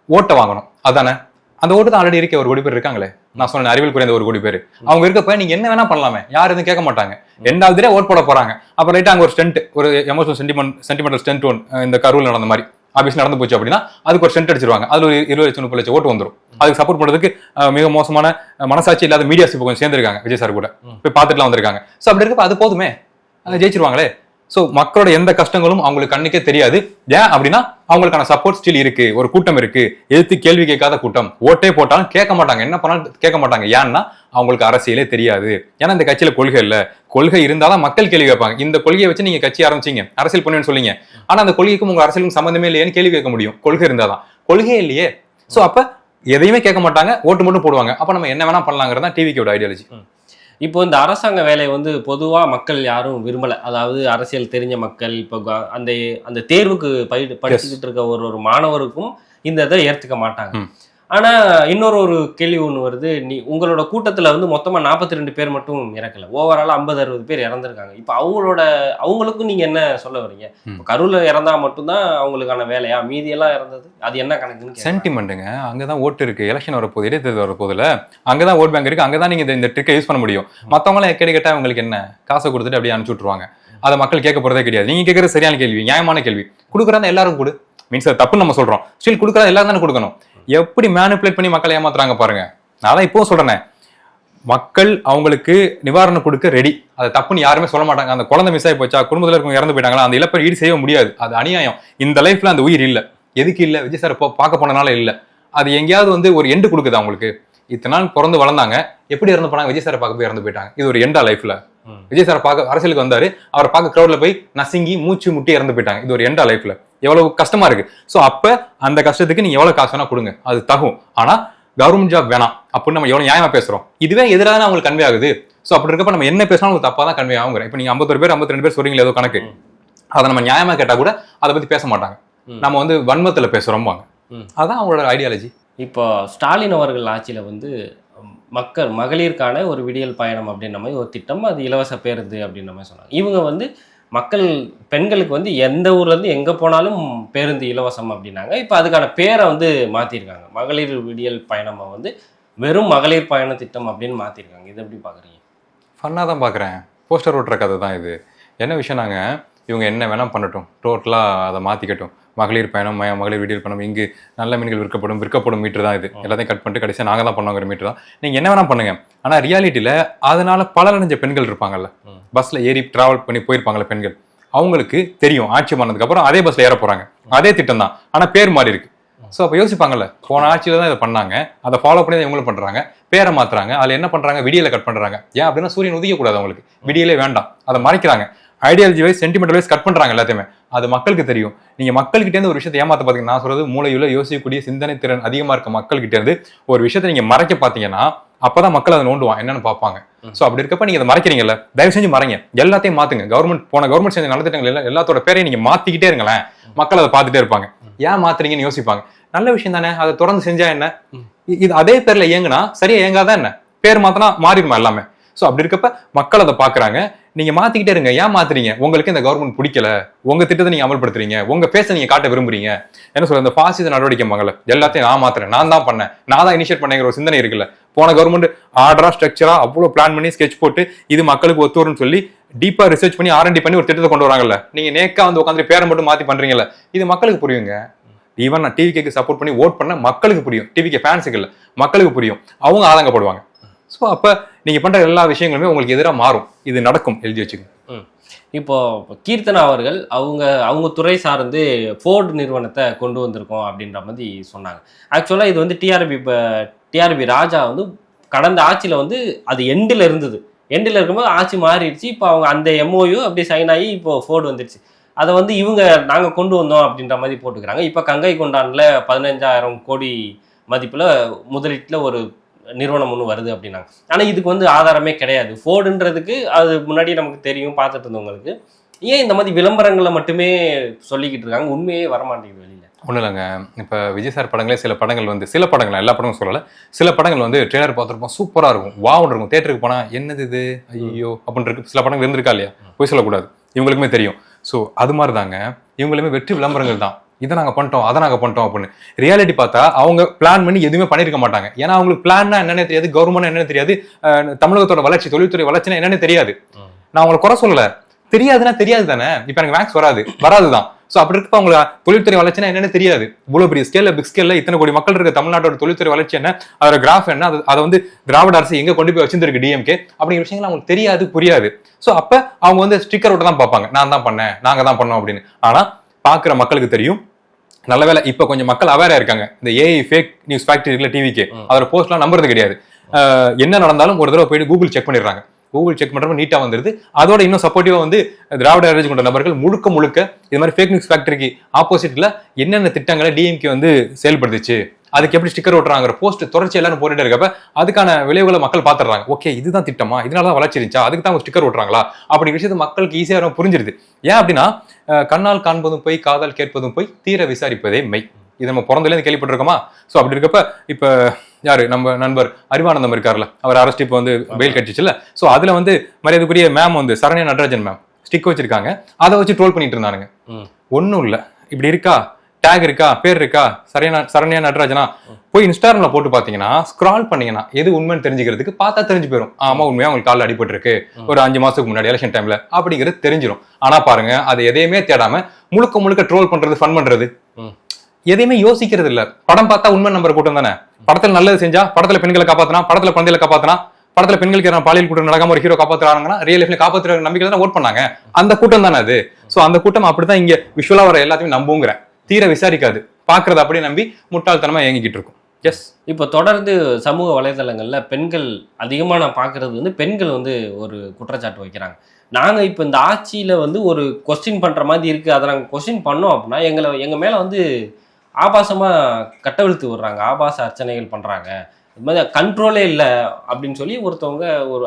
ஓட்டை வாங்கணும். அதானே? அந்த ஓட்டு தான் ஆல்ரெடி இருக்க 1 கோடி பேர் இருக்காங்களே. நான் சொன்ன அறிவியல் குறைந்த 1 கோடி பேர். அவங்க இருக்கப்ப நீங்க என்ன வேணா பண்ணலாமே, யாரும் எதுவும் கேட்க மாட்டாங்க. 2வது ஓட் போட போறாங்க. அப்புறம் ரைட்டா அங்க ஒரு ஸ்டென்ட், ஒரு எமோஷனல் சென்டிமெண்டல் ஸ்டென்ட் ஒன் இந்த கரூர்ல நடந்த மாதிரி ஆபீஸ் நடந்து போச்சு அப்படின்னா அதுக்கு ஒரு சென்ட் அடிச்சிருவாங்க. அதுல ஒரு 20 லட்சம் 30 லட்சம் ஓட்டு வந்துடும். அதுக்கு சப்போர்ட் பண்றதுக்கு மிக மோசமான மனசாட்சி இல்லாத மீடியாஸ் இப்போ கொஞ்சம் சேர்ந்திருக்காங்க. விஜய் சார் கூட போய் பார்த்துட்டுலாம் வந்திருக்காங்க. ஸோ அப்படி இருக்கப்ப அது போதுமே, ஜெயிச்சிருவாங்களே. ஸோ மக்களோட எந்த கஷ்டங்களும் அவங்களுக்கு கண்ணுக்கே தெரியாது. ஏன் அப்படின்னா அவங்களுக்கான சப்போர்ட் ஸ்டில் இருக்கு. ஒரு கூட்டம் இருக்கு, எதிர்த்து கேள்வி கேட்காத கூட்டம். ஓட்டே போட்டாலும் கேட்க மாட்டாங்க, என்ன பண்ணாலும் கேட்க மாட்டாங்க. ஏன்னா அவங்களுக்கு அரசியலே தெரியாது. ஏன்னா இந்த கட்சியில கொள்கை இல்லை. கொள்கை இருந்தாலும் மக்கள் கேள்வி கேட்பாங்க. இந்த கொள்கையை வச்சு நீங்க கட்சி ஆரம்பிச்சீங்க, அரசியல் பண்ணுவேன்னு சொல்லிங்க. ஆனா அந்த கொள்கைக்கும் உங்க அரசியலுக்கும் சம்பந்தமே இல்லையேன்னு கேள்வி கேட்க முடியும். கொள்கை இருந்தாதான். கொள்கையே இல்லையே. ஸோ அப்ப எதையுமே கேட்க மாட்டாங்க, ஓட்டு மட்டும் போடுவாங்க. அப்ப நம்ம என்ன வேணா பண்ணலாங்கிறது தான் டிவிக்கோட ஐடியாலஜி. இப்போ இந்த அரசாங்க வேலையை வந்து பொதுவாக மக்கள் யாரும் விரும்பலை. அதாவது அரசியல் தெரிஞ்ச மக்கள் இப்போ அந்த அந்த தேர்வுக்கு படிச்சுக்கிட்டு இருக்க ஒரு மாணவருக்கும் இந்த இதை ஏற்றுக்க மாட்டாங்க. ஆனால் ஒரு கேள்வி ஒன்று வருது. உங்களோட கூட்டத்தில் வந்து மொத்தமாக 42 பேர் மட்டும் இறக்கல, ஓவரால் 50-60 பேர் இறந்துருக்காங்க. இப்போ அவங்களுக்கும் நீங்கள் என்ன சொல்ல வரீங்க? இப்போ கரூரில் இறந்தா மட்டும்தான் அவங்களுக்கான வேலையா? மீதியெல்லாம் இறந்தது அது என்ன கணக்குன்னு? சென்டிமெண்ட்டுங்க. அங்கதான் ஓட்டு இருக்கு. எலெக்ஷன் வரப்போகுது, இடைத்தேர்தல் வரப்போகுதுல, அங்கதான் ஓட் பேங்க் இருக்கு. அங்கதான் நீங்க இந்த ட்ரிக்கை யூஸ் பண்ண முடியும். மற்றவங்களாம் எக்கடி கேட்டா அவங்களுக்கு என்ன, காசை கொடுத்துட்டு அப்படியே அனுப்பிச்சு விட்டுருவாங்க. அதை மக்கள் கேட்க போறதே கிடையாது. நீங்க கேட்கறது சரியான கேள்வி, நியாயமான கேள்வி. கொடுக்குறதா எல்லாரும் கொடு, மீன்ஸ் தப்புன்னு நம்ம சொல்றோம். ஸ்டில் கொடுக்குறதா எல்லாரும் தானே கொடுக்கணும். எப்படி மேனிபுலேட் பண்ணி மக்களை ஏமாத்துறாங்க பாருங்க. நான் தான் இப்போ சொல்றேன், மக்கள் அவங்களுக்கு நிவாரணம் கொடுக்க ரெடி. அதை தப்புன்னு யாருமே சொல்ல மாட்டாங்க. அந்த குழந்தை மிஸ் ஆகி போச்சா, குடும்பத்தில் இருக்கவங்க இறந்து போயிட்டாங்களா, அந்த இழப்பை ஈடு செய்ய முடியாது. அது அநியாயம். இந்த லைஃப்ல அந்த உயிர் இல்லை. எதுக்கு இல்லை? விஜய் சார் பார்க்க போனனால இல்லை. அது எங்கேயாவது வந்து ஒரு எண்டு கொடுக்குது அவங்களுக்கு. இத்தனை நாள் பிறந்து வளர்ந்தாங்க, எப்படி இறந்து போனாங்க? விஜய் சாரை பார்க்க போய் இறந்து போயிட்டாங்க. இது ஒரு எண்டா லைஃப்ல? விஜய் சாரை பார்க்க அரசியலுக்கு வந்தாரு, அவரை பார்க்க கிரௌட்ல போய் நசுங்கி மூச்சு முட்டி இறந்து போயிட்டாங்க. இது ஒரு எண்டா லைஃப்ல? எவ்வளவு கஷ்டமா இருக்கு. சோ அப்ப அந்த கஷ்டத்துக்கு நீங்க எவ்வளவு காசு வேணா கொடுங்க, அது தகும். ஆனா கவர்மெண்ட் ஜாப் வேணாம் அப்படின்னு நம்ம எவ்வளவு நியாயமா பேசுறோம். இதுவே எதிராக அவங்களுக்கு கன்வே ஆகுது. சோ அப்படி இருக்கப்ப நம்ம என்ன பேசினாலும் உங்களுக்கு தப்பா தான் கன்வே ஆகுங்க. இப்ப நீங்க 51 பேர் 52 பேர் சொல்றீங்களா ஏதோ கணக்கு, அதை நம்ம நியாயமா கேட்டா கூட அதை பத்தி பேச மாட்டாங்க. நம்ம வந்து வன்மத்துல பேசுறோம். அதான் அவங்களோட ஐடியாலஜி. இப்போ ஸ்டாலின் அவர்கள் ஆட்சியில வந்து மகளிருக்கான ஒரு விடியல் பயணம் அப்படின்ற மாதிரி ஒரு திட்டம், அது இலவச பேருந்து அப்படின்ற மாதிரி சொன்னாங்க. இவங்க வந்து பெண்களுக்கு வந்து எந்த ஊர்ல இருந்து எங்க போனாலும் பேருந்து இலவசம் அப்படின்னாங்க. இப்போ அதுக்கான பேரை வந்து மாத்திருக்காங்க. மகளிர் விடியல் பயணமா வந்து வெறும் மகளிர் பயண திட்டம் அப்படின்னு மாத்திருக்காங்க. இது எப்படி பாக்குறீங்க? ஃபன்னா தான் பாக்குறேன். போஸ்டர் ஓட்டுற கதை தான் இது. என்ன விஷயம், நாங்க இவங்க என்ன வேணா பண்ணட்டும், டோட்டலா அதை மாத்திக்கட்டும். மகளிர் பயணம், மகளிர் விடியல் பயணம், இங்கு நல்ல மீன்கள் விற்கப்படும் மீட்டர் தான் இது. எல்லாத்தையும் கட் பண்ணிட்டு கடைசியாக நாங்கள் தான் பண்ணுவாங்கிற மீட்டர் தான். நீங்க என்ன வேணா பண்ணுங்க. ஆனா ரியாலிட்டியில அதனால பலனடைஞ்ச பெண்கள் இருப்பாங்கல்ல, பஸ்ல ஏறி டிராவல் பண்ணி போயிருப்பாங்கல்ல பெண்கள், அவங்களுக்கு தெரியும் ஆட்சி பண்ணதுக்கு அப்புறம் அதே பஸ்ல ஏற போறாங்க, அதே திட்டம் தான், ஆனா பேர் மாறி இருக்கு. ஸோ அப்போ யோசிப்பாங்கல்ல, போன ஆட்சியில தான் இதை பண்ணாங்க, அதை ஃபாலோ பண்ணி தான் இவங்களும் பண்றாங்க, பேரை மாத்துறாங்க, அதுல என்ன பண்றாங்க, விடியலை கட் பண்றாங்க. ஏன் அப்படின்னா சூரியன் உதிக்கக்கூடாது, அவங்களுக்கு விடியலே வேண்டாம், அதை மறைக்கிறாங்க. Ideology wise, sentimental wise cut பண்றாங்க எல்லாத்தையுமே. அது மக்களுக்கு தெரியும். நீங்க மக்கள்கிட்ட இருந்து ஒரு விஷயத்தை ஏமாத்த பாத்தீங்கன்னா, நான் சொல்றது மூளையுள்ள யோசிக்கக்கூடிய சிந்தனை திறன் அதிகமா இருக்க மக்கள்கிட்ட இருந்து ஒரு விஷயத்தை நீங்க மறைக்க பாத்தீங்கன்னா அப்பதான் மக்கள் அதை நோண்டுவான் என்னன்னு பார்ப்பாங்க. சோ அப்படி இருக்கப்ப நீங்க அதை மறைக்கிறீங்கல்ல, தயவு செஞ்சு மறைங்க, எல்லாத்தையும் மாத்துங்க. கவர்மெண்ட் செஞ்ச நலத்திட்டங்கள் எல்லாத்தோட பேரையும் நீங்க மாத்திக்கிட்டே இருங்களேன், மக்கள் அதை பார்த்துட்டே இருப்பாங்க. ஏன் மாத்துறீங்கன்னு யோசிப்பாங்க. நல்ல விஷயம் தானே, அதை தொடர்ந்து செஞ்சா என்ன, இது அதே பேர்ல இயங்குனா சரியா இயங்காதான் என்ன, பேர் மாத்தினா மாறிடுமா எல்லாமே. சோ அப்படி இருக்கப்ப மக்கள் அதை பாக்குறாங்க. நீங்க மாத்திக்கிட்டே இருங்க. ஏன் மாத்துறீங்க? உங்களுக்கு இந்த கவர்மெண்ட் பிடிக்கல, உங்க திட்டத்தை நீங்க அமல்படுத்துறீங்க, உங்க பேச நீங்க காட்ட விரும்புறீங்க. என்ன சொல்ற, இந்த பாசிச நடவடிக்கை மகள எல்லாத்தையும் நான் மாத்துறேன், நான் தான் பண்ணேன், நான் தான் இனிஷியேட் பண்ணேங்கிற ஒரு சிந்தனை இருக்குல்ல. போன கவர்மெண்ட் ஆர்டரா ஸ்ட்ரக்சரா அவ்வளவு பிளான் பண்ணி ஸ்கெட்ச் போட்டு இது மக்களுக்கு ஒத்து வரும்னு சொல்லி டீப்பா ரிசர்ச் பண்ணி R&D பண்ணி ஒரு திட்டத்தை கொண்டு வராங்கல்ல. நீங்க நேக்கா வந்து உட்காந்து பேரை மட்டும் மாத்தி பண்றீங்கல்ல, இது மக்களுக்கு புரியுங்க. ஈவன் நான் டிவிக்கு சப்போர்ட் பண்ணி ஓட் பண்ண மக்களுக்கு புரியும், டிவிக்கு ஃபேன்ஸுக்கு இல்ல, மக்களுக்கு புரியும், அவங்க ஆதங்கப்படுவாங்க. ஸோ அப்ப நீங்க பண்ற எல்லா விஷயங்களுமே உங்களுக்கு எதிராக மாறும். இது நடக்கும், எழுதி வச்சுக்கோங்க. இப்போ கீர்த்தனா அவர்கள் அவங்க துறை சார்ந்து ஃபோர்டு நிறுவனத்தை கொண்டு வந்திருக்கோம் அப்படின்ற மாதிரி சொன்னாங்க. ஆக்சுவலாக இது வந்து டிஆர்பி ராஜா வந்து கடந்த ஆட்சியில் வந்து அது எண்டில் இருந்தது. எண்டில் இருக்கும்போது ஆட்சி மாறிடுச்சு. இப்போ அவங்க அந்த எம்ஓயு அப்படியே சைன் ஆகி இப்போ ஃபோர்டு வந்துடுச்சு. அதை வந்து இவங்க நாங்கள் கொண்டு வந்தோம் அப்படின்ற மாதிரி போட்டுக்கிறாங்க. இப்போ கங்கை கொண்டானில் 15,000 கோடி மதிப்பில் முதலீட்டில் ஒரு நிறுவனம் ஒன்று வருது அப்படின்னாங்க. ஆனால் இதுக்கு வந்து ஆதாரமே கிடையாது. ஃபோர்டுன்றதுக்கு அது முன்னாடியே நமக்கு தெரியும், பார்த்துட்டு இருந்தவங்களுக்கு. ஏன் இந்த மாதிரி விளம்பரங்களை மட்டுமே சொல்லிக்கிட்டு இருக்காங்க, உண்மையே வரமாட்டேங்குது வெளியில்? ஒன்றும் இல்லைங்க. இப்போ விஜய் சார் படங்களே சில படங்கள் வந்து, சில படங்கள் எல்லா படங்களும் சொல்லலை, சில படங்கள் வந்து ட்ரெய்லர் பார்த்துருப்போம், சூப்பராக இருக்கும், வாவுன்னு இருக்கும். தேட்டருக்கு போனால் என்னது இது ஐயோ அப்படின்னு இருக்கு. சில படங்கள் இருந்திருக்கா இல்லையா? போய் சொல்லக்கூடாது, இவங்களுக்குமே தெரியும். ஸோ அது மாதிரி தாங்க இவங்களுமே வெற்றி விளம்பரங்கள் தான். இதை நாங்கள் பண்ணிட்டோம், அதை நாங்கள் பண்ணிட்டோம் அப்படின்னு. ரியாலிட்டி பார்த்தா அவங்க பிளான் பண்ணி எதுவுமே பண்ணியிருக்க மாட்டாங்க. ஏன்னா அவங்களுக்கு பிளான்னா என்னென்ன தெரியாது, கவர்மெண்ட் என்னென்னு தெரியாது, தமிழகத்தோட வளர்ச்சி, தொழில்துறை வளர்ச்சினா என்னென்னு தெரியாது. நான் அவங்களை குறை சொல்லலை, தெரியாதுன்னா தெரியாது தானே. இப்போ எனக்கு மேக்ஸ் வராதுதான். ஸோ அப்படி இருக்க அவங்க தொழில்துறை வளர்ச்சினா என்னன்னு தெரியாது. இவ்வளோ பெரிய ஸ்கேல்ல, பிக் ஸ்கேல்ல இத்தனை கோடி மக்கள் இருக்க தமிழ்நாட்டோட தொழில்துறை வளர்ச்சி என்ன, அதோட கிராஃப் என்ன, அதை வந்து திராவிட அரசு எங்க கொண்டு போய் வச்சிருக்கு டிஎம்கே அப்படிங்கிற விஷயங்கள் அவங்களுக்கு தெரியாது, புரியாது. ஸோ அப்ப அவங்க வந்து ஸ்டிக்கர் விட்டு தான் பார்ப்பாங்க, நான் தான் பண்ணேன், நாங்க தான் பண்ணோம் அப்படின்னு. ஆனா பாக்குற மக்களுக்கு தெரியும். நல்ல வேலை இப்ப கொஞ்சம் மக்கள் அவேரா இருக்காங்க. இந்த ஏஐ ஃபேக் நியூஸ் ஃபேக்டரி இருக்குல்ல, டிவிக்கு, அதோட போஸ்ட்லாம் நம்புறது கிடையாது. என்ன நடந்தாலும் ஒரு தடவை போயிட்டு கூகுள் செக் பண்ணிடுறாங்க. கூகுள் செக் பண்றப்ப நீட்டா வந்துருது. அதோட இன்னும் சப்போர்ட்டிவா வந்து திராவிட அரசு கொண்ட நபர்கள் முழுக்க இது மாதிரி ஃபேக் நியூஸ் ஃபேக்டரிக்கு ஆப்போசிட்ல என்னென்ன திட்டங்களை டிஎம்கே வந்து செயல்படுத்துச்சு, அதுக்கு எப்படி ஸ்டிக்கர் ஓட்டுறாங்கிற போஸ்ட் தொடர்ச்சி எல்லாரும் போட்டுட்டே இருக்கப்ப அதுக்கான விளைவுகளை மக்கள் பாத்துறாங்க. ஓகே, இதுதான் திட்டமா, இதனாலதான் வளர்ச்சி இருந்துச்சா, அதுக்கு தான் ஸ்டிக்கர் ஓட்டுறாங்களா அப்படி விஷயத்து மக்களுக்கு ஈஸியாக புரிஞ்சிருது. ஏன் அப்படின்னா, கண்ணால் காண்பதும் போய், காதால் கேட்பதும் போய், தீர விசாரிப்பதே மெய். இது நம்ம பிறந்தலேருந்து கேள்விப்பட்டிருக்கோமா? ஸோ அப்படி இருக்கப்ப இப்ப யாரு நம்ம நண்பர் அறிவானந்தம் இருக்காருல்ல, அவர் அரெஸ்ட் இப்போ வந்து பெயில் கட்சிச்சுல. ஸோ அதுல வந்து மரியாதைக்குரிய மேம் வந்து சரண்யா நடராஜன் மேம் ஸ்டிக் வச்சிருக்காங்க. அதை வச்சு ட்ரோல் பண்ணிட்டு இருந்தானுங்க. ஒன்னும் இல்ல, இப்படி இருக்கா, டேக் இருக்கா, பேர் இருக்கா, சரண்யா நடராஜனா, போய் இன்ஸ்டாகிராம்ல போட்டு பாத்தீங்கன்னா, ஸ்க்ரால் பண்ணீங்கன்னா எது உண்மைன்னு தெரிஞ்சுக்கிறதுக்கு பார்த்தா தெரிஞ்சு போயிடும். ஆமா, உண்மையா உங்களுக்கு காலில் அடிபட்டு இருக்கு ஒரு 5 மாசத்துக்கு முன்னாடி எலெக்ஷன் டைம்ல அப்படிங்கிறது தெரிஞ்சிடும். ஆனா பாருங்க, அதை எதையுமே தேடாம முழுக்க ட்ரோல் பண்றது, ஃபன் பண்றது, எதையுமே யோசிக்கிறது இல்ல. படம் பார்த்தா உண்மை நம்பர் கூட்டம் தானே. படத்துல நல்லது செஞ்சா, படத்துல பெண்களை காப்பாத்தினா, படத்துல குழந்தைகளை காப்பாத்தினா, படத்துல பெண்களுக்கு பாலியல் கூட்டம் நடக்காம ஒரு ஹீரோ காப்பாத்துறாங்கன்னா ரியல் லைஃப்ல காப்பாத்துற நம்பிக்கை தானே ஓட் பண்ணாங்க. அந்த கூட்டம் தானே அது. சோ அந்த கூட்டம் அப்படிதான் இங்க விஷுவலா வர எல்லாத்தையும் நம்புங்கிறேன். தீர விசாரிக்காது, பாக்குறத அப்படியே நம்பி முட்டாள்தனமா இயங்கிக்கிட்டு இருக்கும். எஸ், இப்போ தொடர்ந்து சமூக வலைதளங்கள்ல பெண்கள் அதிகமா நான் பாக்குறது வந்து, பெண்கள் வந்து ஒரு குற்றச்சாட்டு வைக்கிறாங்க. நாங்க இப்போ இந்த ஆட்சியில வந்து ஒரு கொஸ்டின் பண்ற மாதிரி இருக்கு, அதை நாங்கள் கொஸ்டின் பண்ணோம் அப்படின்னா எங்க மேல வந்து ஆபாசமா கட்டவிழ்த்து விடுறாங்க, ஆபாச அர்ச்சனைகள் பண்றாங்க, இது மாதிரி கண்ட்ரோலே இல்லை அப்படின்னு சொல்லி ஒருத்தவங்க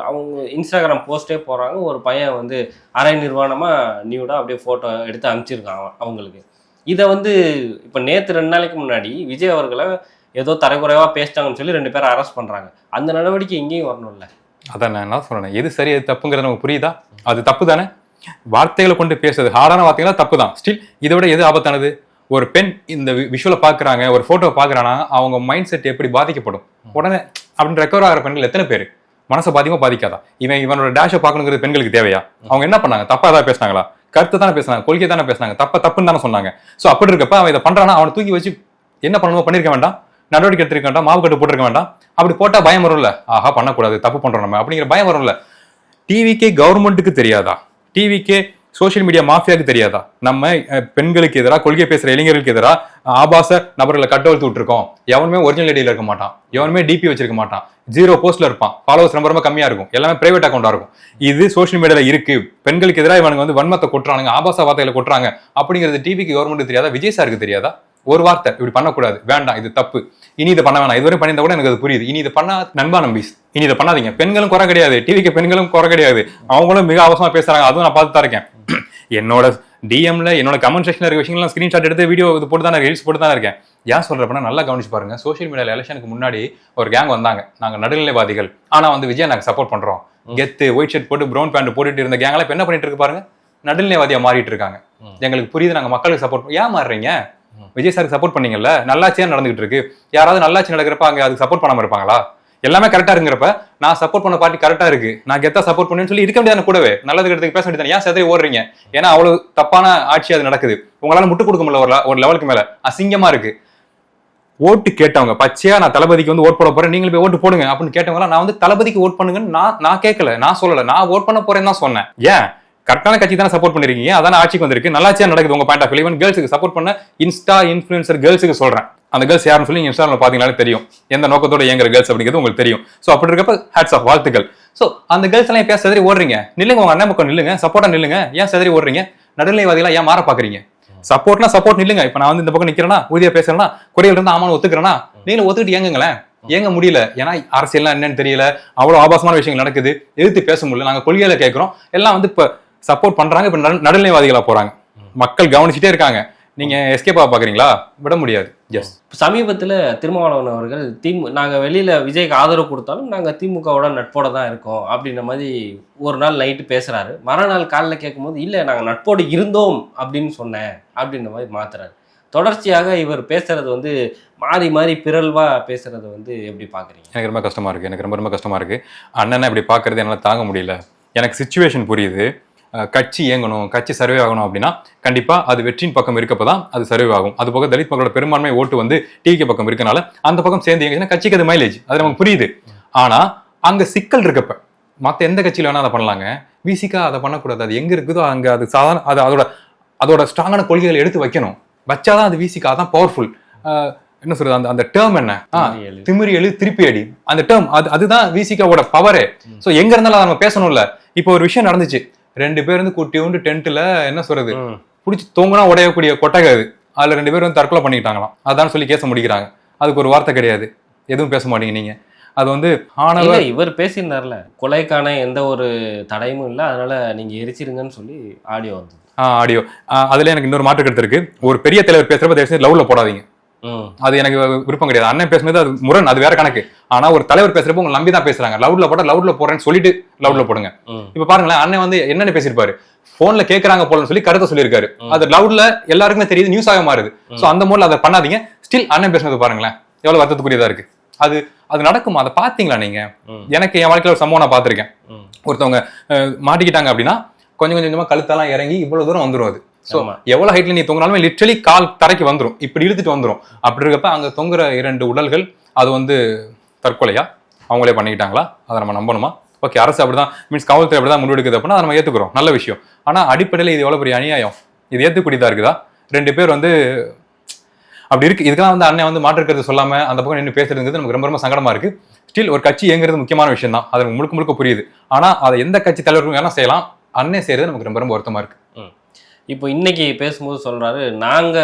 அவங்க இன்ஸ்டாகிராம் போஸ்டே போடுறாங்க. ஒரு பையன் வந்து அரை நிர்வாணமா நியூடா அப்படியே போட்டோ எடுத்து அனுப்பிச்சிருக்கான் அவங்களுக்கு. இதை வந்து இப்போ நேற்று 2 நாளைக்கு முன்னாடி விஜய் அவர்களை ஏதோ தரக்குறைவா பேசிட்டாங்கன்னு சொல்லி 2 பேரை அரெஸ்ட் பண்றாங்க. அந்த நடவடிக்கை எங்கேயும் வரணும்ல. அதான் நான் என்ன சொல்றேன், எது சரி எது தப்புங்கிறது நமக்கு புரியுதா? அது தப்பு தானே. வார்த்தைகளை கொண்டு பேசுறது, ஹார்டான வார்த்தைகளா தப்பு தான். ஸ்டில் இதை விட எது ஆபத்தானது? ஒரு பெண் இந்த விஷுவலை பாக்குறாங்க, ஒரு போட்டோவை பாக்குறாங்கன்னா அவங்க மைண்ட் செட் எப்படி பாதிக்கப்படும்? உடனே அப்படின்னு ரெக்கவர் ஆகிற பெண்கள் எத்தனை பேர்? மனசை பாதிக்காதா? இவனோட டேஷை பார்க்கணுங்கிறது பெண்களுக்கு தேவையா? அவங்க என்ன பண்ணாங்க? தப்பா ஏதாவது பேசினாங்களா? கருத்து தானே பேசினாங்க, கொள்கை தானே பேசினாங்க, தப்புன்னு தானே சொன்னாங்க. சோ அப்படி இருக்கப்ப அவன் இதை பண்றானா, அவனை தூக்கி வச்சு என்ன பண்ணணுமோ பண்ணிருக்க வேண்டாம், நடவடிக்கை எடுத்திருக்க வேண்டாம், மாவு கட்டு போட்டிருக்க வேண்டாம். அப்படி போட்டா பயம் வரும்ல, ஆஹா பண்ணக்கூடாது, தப்பு பண்றோம் நம்ம அப்படிங்கிற பயம் வரும்ல. டிவிக்கே கவர்மெண்ட்டுக்கு தெரியாதா? டிவிக்கே சோசியல் மீடியா மாஃபியாவுக்கு தெரியாதா? நம்ம பெண்களுக்கு எதிராக, கொள்கை பேசுற இளைஞர்களுக்கு எதிராக ஆபாச நபர்களை கட்டவழ்த்து விட்டுருக்கோம். எவனுமே ஒரிஜினல் ஐடியில இருக்க மாட்டான், எவனுமே டிபி வச்சிருக்க மாட்டான், 0 போஸ்ட்ல இருப்பான், ஃபாலோவர்ஸ் ரொம்ப கம்மியா இருக்கும், எல்லாமே பிரைவேட் அக்கௌண்டா இருக்கும். இது சோசியல் மீடியால இருக்கு. பெண்களுக்கு எதிராக இவனுங்க வந்து வன்மத்தை கொட்டுறானுங்க, ஆபாச வார்த்தைகளை கொட்டுறாங்க அப்படிங்கிறது டிவிக்கு கவர்மெண்ட் தெரியாதா? விஜய் சாருக்கு தெரியாதா? ஒரு வார்த்தை இப்படி பண்ணக்கூடாது, வேண்டாம், இது தப்பு, இனி இதை பண்ண வேணாம், இதுவரை பண்ணியிருந்தா கூட எனக்கு அது புரியுது, இனி இதை பண்ணா நண்பா நம்பிஸ், இனி இதை பண்ணாதீங்க. பெண்களும் குறை கிடையாது, டிவிக்கு பெண்களும் குறை கிடையாது, அவங்களும் மிக அவசரமா பேசுறாங்க, அதுவும் நான் பார்த்து தான் இருக்கேன். என்னோட டிஎம்ல என்னோட கமெண்ட் செக்ஷன்ல இருக்க விஷயங்கள்லாம் ஸ்கிரீன்ஷாட் எடுத்து வீடியோ இது போட்டு தான் ரீல்ஸ் போட்டு தான் இருக்கேன். ஏன் சொல்றப்பனா நல்லா கவனிச்சு பாருங்க. சோசியல் மீடியால எலெக்ஷனுக்கு முன்னாடி ஒரு கேங் வந்தாங்க, நாங்க நடுநிலைவாதிகள், ஆனா வந்து விஜய் நாங்க சப்போர்ட் பண்றோம், கெத்து ஒயிட் ஷர்ட் போட்டு ப்ரௌன் பேண்ட் போட்டுட்டு இருந்த கேங்லாம் இப்ப என்ன பண்ணிட்டு இருக்கு பாருங்க, நடுநிலைவாதியா மாறிட்டு இருக்காங்க. எங்களுக்கு புரியுது, நாங்க மக்களுக்கு சப்போர்ட். ஏன் மாறுறீங்க? விஜய் சாருக்கு சப்போர்ட் பண்ணீங்கல்ல, நல்லாட்சியா நடந்துகிட்டு இருக்கு. யாராவது நல்லாட்சி நடக்கிறப்ப அங்க அதுக்கு சப்போர்ட் பண்ணாம இருப்பாங்களா? எல்லாமே கரெக்டா இருக்கிறப்ப நான் சப்போர்ட் பண்ண பார்ட்டி கரெக்டா இருக்கு, நான் கெத்தா சப்போர்ட் பண்ணேன்னு சொல்லி இருக்க முடியாது கூடவே. நல்லது கெட்டதுக்கு பேச வேண்டியது, ஏன் செதறி ஓடுறீங்க? ஏன்னா அவ்வளவு தப்பான ஆட்சி அது நடக்குது. உங்களால முட்டு கொடுக்க முடியல, ஒரு லெவலுக்கு மேல அசிங்கமா இருக்கு. ஓட்டு கேட்டவங்க பச்சையா நான் தளபதிக்கு வந்து ஓட் போட போறேன், நீங்களும் போய் ஓட்டு போடுங்க அப்படின்னு கேட்டவங்க, நான் வந்து தளபதிக்கு ஓட் பண்ணுங்கன்னு நான் கேட்கல, நான் சொல்லல, நான் ஓட் பண்ண போறேன்னு தான் சொன்னேன். ஏன் கரெக்டான கட்சி தானே சப்போர்ட் பண்ணிருக்கீங்க, அதான ஆட்சிக்கு வந்திருக்கு, நல்லாச்சியா நடக்குது உங்க பாயிண்ட் ஆஃப் வியூ. ஈவன் கேர்ள்ஸுக்கு சப்போர்ட் பண்ண இன்ஸ்டா இன்ஃபுளுசர் கேர்ள்ஸுக்கு சொல்றேன், அந்த கேர்ள்ஸ் யாருன்னு சொல்லி இன்ஸ்டால பாத்தீங்கன்னாலே தெரியும் எந்த நோக்கத்தோட இயங்குற கேர்ள்ஸ் அப்படிங்கிறது உங்களுக்கு தெரியும். ஸோ அப்படி இருக்கப்ப ஹேட்ஸ் ஆஃப், வாழ்த்துக்கள். ஸோ அந்த கேர்ள்ஸ் எல்லாம் எப்பயா செதறி ஓடுறீங்க? நில்லுங்க, உங்க அண்ணன் பக்கம் நில்லுங்க, சப்போர்ட்டா நில்லுங்க. ஏன் செதறி ஓடுறீங்க? நடுநிலைவாதிகளா ஏன் மாற பாக்குறீங்க? சப்போர்ட்னா சப்போர்ட் நில்லுங்க. இப்ப நான் வந்து இந்த பக்கம் நிக்கிறேன்னா, ஊதியா பேசுறேன்னா, குறைகள் இருந்தா ஆமான்னு ஒத்துக்கிறேன்னா, நீங்களும் ஒத்துக்கிட்டு இயங்குங்களேன். ஏங்க முடியல, ஏன்னா அரசியல்லாம் என்னன்னு தெரியல, அவ்வளவு ஆபாசமான விஷயங்கள் நடக்குது, எதிர்த்து பேச முடியல. நாங்க கொள்கையில கேட்கிறோம், எல்லாம் வந்து இப்ப சப்போர்ட் பண்றாங்க, இப்ப நடுநிலைவாதிகளா போறாங்க. மக்கள் கவனிச்சுட்டே இருக்காங்க, நீங்க எஸ்கேப்பா பாக்குறீங்களா? விட முடியாது. எஸ், சமீபத்தில் திருமாவளவன் அவர்கள் நாங்கள் வெளியில் விஜய்க்கு ஆதரவு கொடுத்தாலும் நாங்கள் திமுகவோட நட்போட தான் இருக்கோம் அப்படின்ற மாதிரி ஒரு நாள் நைட்டு பேசுகிறாரு. மறுநாள் காலையில் கேட்கும்போது இல்லை நாங்கள் நட்போடு இருந்தோம் அப்படின்னு சொன்னேன் அப்படின்ற மாதிரி மாத்துறாரு. தொடர்ச்சியாக இவர் பேசுறது வந்து மாறி மாறி பிறல்வா பேசுறது வந்து எப்படி பார்க்குறீங்க? எனக்கு ரொம்ப கஷ்டமா இருக்கு, எனக்கு ரொம்ப கஷ்டமா இருக்கு. அண்ணனை இப்படி பார்க்கறது என்னால் தாங்க முடியல. எனக்கு சிச்சுவேஷன் புரியுது. கட்சி இயங்கணும், கட்சி சர்வே ஆகணும் அப்படின்னா கண்டிப்பா அது வெற்றியின் பக்கம் இருக்கப்பதான் அது சர்வே ஆகும். அது போக தலித் மக்களோட பெரும்பான்மை ஓட்டு வந்து டிவிகே பக்கம் இருக்கனால அந்த பக்கம் சேர்ந்து இயங்குச்சுன்னா கட்சிக்கு அது மைலேஜ், அது நமக்கு புரியுது. ஆனா அங்க சிக்கல் இருக்கப்ப மத்த எந்த கட்சியில வேணா அதை பண்ணலாங்க, விசிகா அதை பண்ணக்கூடாது. அது எங்க இருக்குதோ அங்க அது சாதாரண அது அதோட ஸ்ட்ராங்கான கொள்கைகளை எடுத்து வைக்கணும், வச்சாதான் அது விசிகா தான் பவர்ஃபுல். என்ன சொல்றது, அந்த அந்த டேர்ம் என்ன, திமிரி எழு திருப்பி அடி, அந்த டேர்ம் அதுதான் விசிகாவோட பவரே. சோ எங்க இருந்தாலும் அதை நம்ம பேசணும்ல. இப்போ ஒரு விஷயம் நடந்துச்சு, 2 பேர் வந்து குட்டி உண்டு டென்ட்ல என்ன சொல்றது புடிச்சு தூங்கினா உடையக்கூடிய கொட்டகை, அதுல 2 பேர் வந்து தற்கொலை பண்ணிக்கிட்டாங்களாம். அதான் சொல்லி கேச முடிக்கிறாங்க. அதுக்கு ஒரு வார்த்தை கிடையாது, எதுவும் பேச மாட்டீங்க நீங்க. அது வந்து ஆனவர் இவர் பேசியிருந்தார்ல, கொலைக்கான எந்த ஒரு தடையும் இல்லை, அதனால நீங்க எரிச்சிருங்கன்னு சொல்லி ஆடியோ வந்து ஆடியோ. அதுல எனக்கு இன்னொரு மாற்று கருத்து இருக்கு. ஒரு பெரிய தலைவர் பேசுறப்ப தயவுசெய்து லவ்ல போடாதீங்க, அது எனக்கு விருப்பம் கிடையாது. அண்ணன் பேசுனது அது முரண், அது வேற கணக்கு. ஆனா ஒரு தலைவர் பேசுறப்ப உங்களை நம்பி தான் பேசுறாங்க, லவுட்ல போட்டா லவுட்ல போறேன்னு சொல்லிட்டு லவுட்ல போடுங்க. இப்ப பாருங்களேன், அண்ணன் வந்து என்னென்ன பேசிருப்பாரு, போன்ல கேக்குறாங்க போலன்னு சொல்லி கருத்தை சொல்லியிருக்காரு, அது லவுட்ல எல்லாருக்குமே தெரியுது, நியூஸ் ஆக மாறுது. சோ அந்த மூலம் அதை பண்ணாதீங்க. ஸ்டில் அண்ணன் பேசுனது பாருங்களேன் எவ்வளவு வருத்தத்துக்குரியதா இருக்கு. அது நடக்குமா, அதை பாத்தீங்களா நீங்க? எனக்கு என் வாழ்க்கையில ஒரு சம்பவம் நான் பாத்திருக்கேன். ஒருத்தவங்க மாட்டிக்கிட்டாங்க அப்படின்னா கொஞ்சம் கொஞ்சமா கழுத்தெல்லாம் இறங்கி இவ்வளவு தூரம் வந்துடும். அது சோ எவ்வளவு ஹைட்ல நீ தொங்கினாலுமே லிட்டரலி கால் தரைக்கு வந்துடும், இப்படி இழுத்துட்டு வந்துடும். அப்படி இருக்கப்ப அங்க தொங்குற 2 உடல்கள் அது வந்து தற்கொலையா அவங்களே பண்ணிக்கிட்டாங்களா, அதை நம்ம நம்பணுமா? ஓகே, அரசு அப்படிதான், மீன்ஸ் காவல்துறை அப்படிதான் முடிவெடுக்குது அப்படின்னா அதை நம்ம ஏத்துக்கிறோம், நல்ல விஷயம். ஆனா அடிப்படையில் இது எவ்வளவு பெரிய அநியாயம், இது ஏத்துக்கூடியதா இருக்குதா? 2 பேர் வந்து அப்படி இருக்கு. இதுக்கெல்லாம் வந்து அண்ணன் வந்து மாற்றுக்கிறது சொல்லாம அந்த பக்கம் நின்று பேசுறதுங்கிறது நமக்கு ரொம்ப சங்கடமா இருக்கு. ஸ்டில் ஒரு கட்சி இயங்குறது முக்கியமான விஷயம் தான், அது முழுக்க புரியுது. ஆனா அதை எந்த கட்சி தலைவர்களும் வேணா செய்யலாம், அண்ணன் செய்யறது நமக்கு ரொம்ப வருத்தமா இருக்கு. இப்போ இன்னைக்கு பேசும்போது சொல்றாரு, நாங்க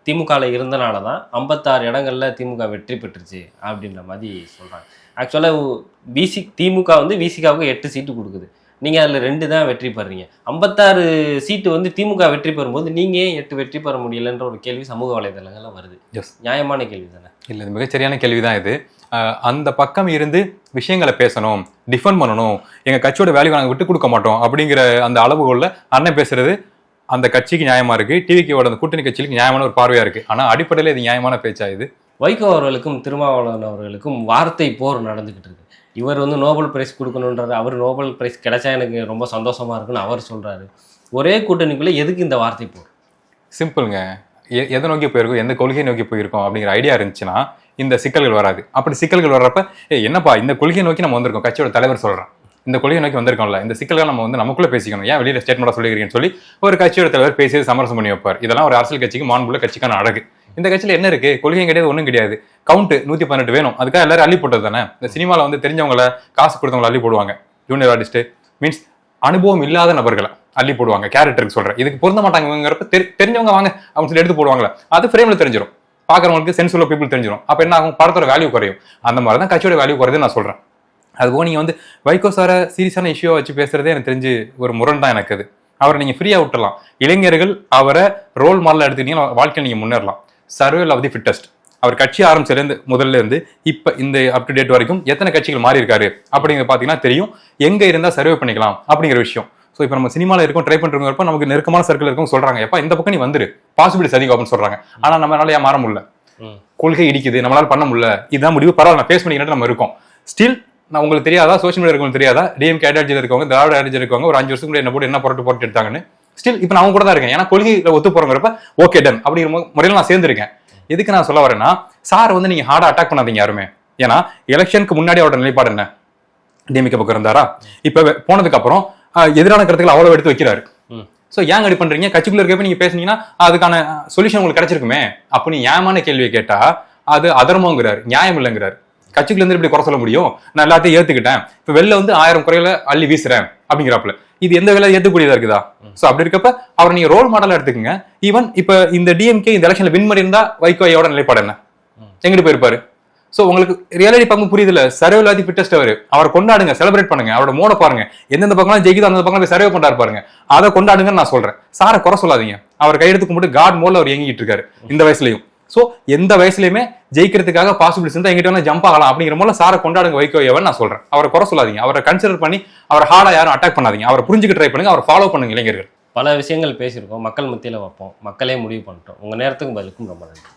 திமுகல இருந்தனால தான் 56 இடங்கள்ல திமுக வெற்றி பெற்றுச்சு அப்படின்ற மாதிரி சொல்றாங்க. ஆக்சுவலாக திமுக வந்து விசிகாவுக்கு 8 சீட்டு கொடுக்குது, நீங்க அதுல 2 தான் வெற்றி பெறீங்க. 56 சீட்டு வந்து திமுக வெற்றி பெறும்போது நீங்க 8 வெற்றி பெற முடியலன்ற ஒரு கேள்வி சமூக வலைதளங்கள்ல வருது. நியாயமான கேள்வி தானே? இல்ல, இது மிகச்சரியான கேள்விதான் இது. அந்த பக்கம் இருந்து விஷயங்களை பேசணும், டிஃபெண்ட் பண்ணணும், எங்க கட்சியோட வேல்யூ நாங்கள் விட்டு கொடுக்க மாட்டோம் அப்படிங்கிற அந்த அளவுகோல்ல அண்ணன் பேசுறது அந்த கட்சிக்கு நியாயமா இருக்கு, டிவிகேவோட அந்த கூட்டணி கட்சிக்கு நியாயமான ஒரு பார்வையா இருக்கு. ஆனா அடிப்படையில் இது நியாயமான பேச்சா? இது வைகோ அவர்களுக்கும் திருமாவளவன் அவர்களுக்கும் வார்த்தை போர் நடந்துகிட்டு இருக்கு. இவர் வந்து நோபல் பிரைஸ் கொடுக்கணுன்றாரு, அவர் நோபல் பிரைஸ் கிடைச்சா எனக்கு ரொம்ப சந்தோஷமா இருக்குன்னு அவர் சொல்றாரு. ஒரே கூட்டணிக்குள்ள எதுக்கு இந்த வார்த்தை போர்? சிம்பிள்ங்க, எதை நோக்கி போயிருக்கோம், எந்த கொள்கையை நோக்கி போயிருக்கோம் அப்படிங்கிற ஐடியா இருந்துச்சுன்னா இந்த சிக்கல்கள் வராது. அப்படி சிக்கல்கள் வர்றப்ப என்னப்பா இந்த கொள்கையை நோக்கி நம்ம வந்திருக்கோம், கட்சியோட தலைவர் சொல்றான் இந்த கொள்கையை நோக்கி வந்திருக்கோம்ல, இந்த சிக்கல்கள் நம்ம வந்து நமக்குள்ள பேசிக்கணும், ஏன் வெளியில ஸ்டேட்மெண்டா சொல்லிக்கிறீங்கன்னு சொல்லி ஒரு கட்சியோட தலைவர் பேசி சமரசம் பண்ணி வைப்பார். இதெல்லாம் ஒரு அரசியல் கட்சிக்கு மாண்புள்ள கட்சிக்கான அழகு. இந்த கட்சியில என்ன இருக்கு, கொள்கையும் கிடையாது, ஒன்றும் கிடையாது. கவுண்ட் 118 வேணும், அதுக்காக எல்லாரும் அள்ளி போட்டது தானே. இந்த சினிமாவில் வந்து தெரிஞ்சவங்களை காசு கொடுத்தவங்களை அள்ளி போடுவாங்க, ஜூனியர் ஆர்டிஸ்ட் மீன்ஸ் அனுபவம் இல்லாத நபர்களை அள்ளி போடுவாங்க. கேரக்டருக்கு சொல்றேன், இதுக்கு பொருந்த மாட்டாங்கிறப்ப தெரிஞ்சவங்க வாங்க அப்படின்னு சொல்லி எடுத்து போடுவாங்களே, அது ஃப்ரேம்ல தெரிஞ்சிடும், பாக்குறவங்களுக்கு சென்ஸ் உள்ள பீப்புள் தெரிஞ்சிடும். அப்ப என்ன ஆகும், படத்தோட வேல்யூ குறையும். அந்த மாதிரி தான் கட்சியோட வேல்யூ குறையுதுன்னு நான் சொல்றேன். அதுபோக நீங்க வந்து வைகோ சார சீரியஸான இஷ்யூவை வச்சு பேசுறதே எனக்கு தெரிஞ்சு ஒரு முரண் தான் எனக்கு. அது அவரை நீங்க ஃப்ரீயா விட்டுலாம், இளைஞர்கள் அவரை ரோல் மாடல் எடுத்துக்கிட்டீங்கன்னா வாழ்க்கையில் நீங்க முன்னேறலாம். சர்வேல் ஆஃப் தி ஃபிட்டஸ்ட், அவர் கட்சி ஆரம்பிச்சிலேருந்து முதல்ல இருந்து இப்ப இந்த அப் டு டேட் வரைக்கும் எத்தனை கட்சிகள் மாறி இருக்காரு அப்படிங்கிற பாத்தீங்கன்னா தெரியும், எங்க இருந்தா சர்வே பண்ணிக்கலாம் அப்படிங்கிற விஷயம். ஸோ இப்போ நம்ம சினிமாவில் இருக்கும், ட்ரை பண்ணுறப்ப நமக்கு நெருக்கமான சர்க்கிள் இருக்கும் சொல்றாங்க, எப்பா இந்த பக்கம் நீ வந்துரு, பாசிபிலிட்டிஸ் அதிகம் அப்படின்னு சொல்றாங்க. ஆனா நம்மளால ஏன் மாற முடியல, கொள்கை இடிக்குது, நம்மளால பண்ண முடியல, இதுதான் முடிவு, பரவாயில்ல நான் ஃபேஸ் பண்ணிக்கிட்டு நம்ம இருக்கோம். ஸ்டில் நான் உங்களுக்கு தெரியாதா, சோஷியல் மீடியா இருக்கவங்களுக்கு தெரியாதா, டிஎம்கே ஐடியாலஜியில் இருக்கவங்க, திராவிட ஐடியாலஜி இருக்கவங்க ஒரு 5 வருஷத்துக்கு என்ன போட்டு என்ன போட்டு எடுத்தாங்கன்னு. ஸ்டில் இப்போ நான் கூட தான் இருக்கேன், ஏன்னா கொள்கையில ஒத்து போறங்கிறப்ப ஓகே டன் அப்படிங்கிற முறையில் நான் சேர்ந்திருக்கேன். எதுக்கு நான் சொல்ல வரேன்னா, சார் வந்து நீங்க ஹார்டா அட்டாக் பண்ணாதீங்க யாருமே. ஏன்னா எலெக்ஷனுக்கு முன்னாடி அவரோட நிலைப்பாடு என்ன, டிஎம்கே பக்கம் இருந்தாரா, இப்ப போனதுக்கு அப்புறம் எதிரான கருத்துக்கள் அவ்வளவு எடுத்து வைக்கிறாரு. ஸோ ஏன் அப்படி பண்றீங்க, கட்சிக்குள்ள இருக்கப்ப நீங்க பேசுனீங்கன்னா அதுக்கான சொல்யூஷன் உங்களுக்கு கிடைச்சிருக்குமே அப்படின்னு ஏமான கேள்வியை கேட்டா அது அதர்மங்கிறாரு, நியாயம் இல்லைங்கிறாரு. கட்சிக்குள்ள இருந்து இப்படி குறை சொல்ல முடியும், நான் எல்லாத்தையும் ஏத்துக்கிட்டேன், இப்ப வெளில வந்து 1000 குறைகளை அள்ளி வீசுறேன் அப்படிங்கிறாப்புல, இது எந்த வேலை ஏத்துக்கூடியதா இருக்குதா? சோ அப்படி இருக்கப்ப அவர் நீங்க ரோல் மாடலா எடுத்துக்கங்க. ஈவன் இப்ப இந்த டிஎம்கே இந்த எலெக்ஷன்ல வின் பண்ணி இருந்தா வைகோயோட நிலைப்பாடு என்ன, எங்கிட்டு போயிருப்பாரு? சோ உங்களுக்கு ரியாலிட்டி பங்கு புரியுதுல, சர்வேலாதி ஃபிட்டஸ்ட் அவரை கொண்டாடுங்க, செலிப்ரேட் பண்ணுங்க, அவரோட மோட பாருங்க, எந்தெந்த பக்கம் ஜெயிக்குதோ அந்த பக்கம் போய் சர்வே பண்றாரு பாருங்க, அதை கொண்டாடுங்கன்னு நான் சொல்றேன். சாரை குறை சொல்லாதீங்க, அவர் கையெடுத்து கும்பிட்டு காட் மோட்ல அவர் இயங்கிட்டு இருக்காரு இந்த வயசுலயும். சோ எந்த வயசுலயுமே ஜெயிக்கிறதுக்காக பாசிபிலிட்டிஸ் இருந்தா எங்கிட்ட வேணா ஜம்ப் ஆகலாம் அப்படிங்கிற போல சாரை கொண்டாடுங்க வைகோயவன் நான் சொல்றேன். அவரை குறை சொல்லாதீங்க, அவரை கன்சிடர் பண்ணி அவர் ஹார்டா யாரும் அட்டாக் பண்ணாதீங்க, அவரை புரிஞ்சுக்க ட்ரை பண்ணுங்க, அவரை ஃபாலோ பண்ணுங்க இளைஞர்கள். பல விஷயங்கள் பேசியிருக்கோம், மக்கள் மத்தியில் வைப்போம், மக்களே முடிவு பண்ணிட்டோம். உங்கள் நேரத்துக்கும் பதிலுக்கும் ரொம்ப நன்றி.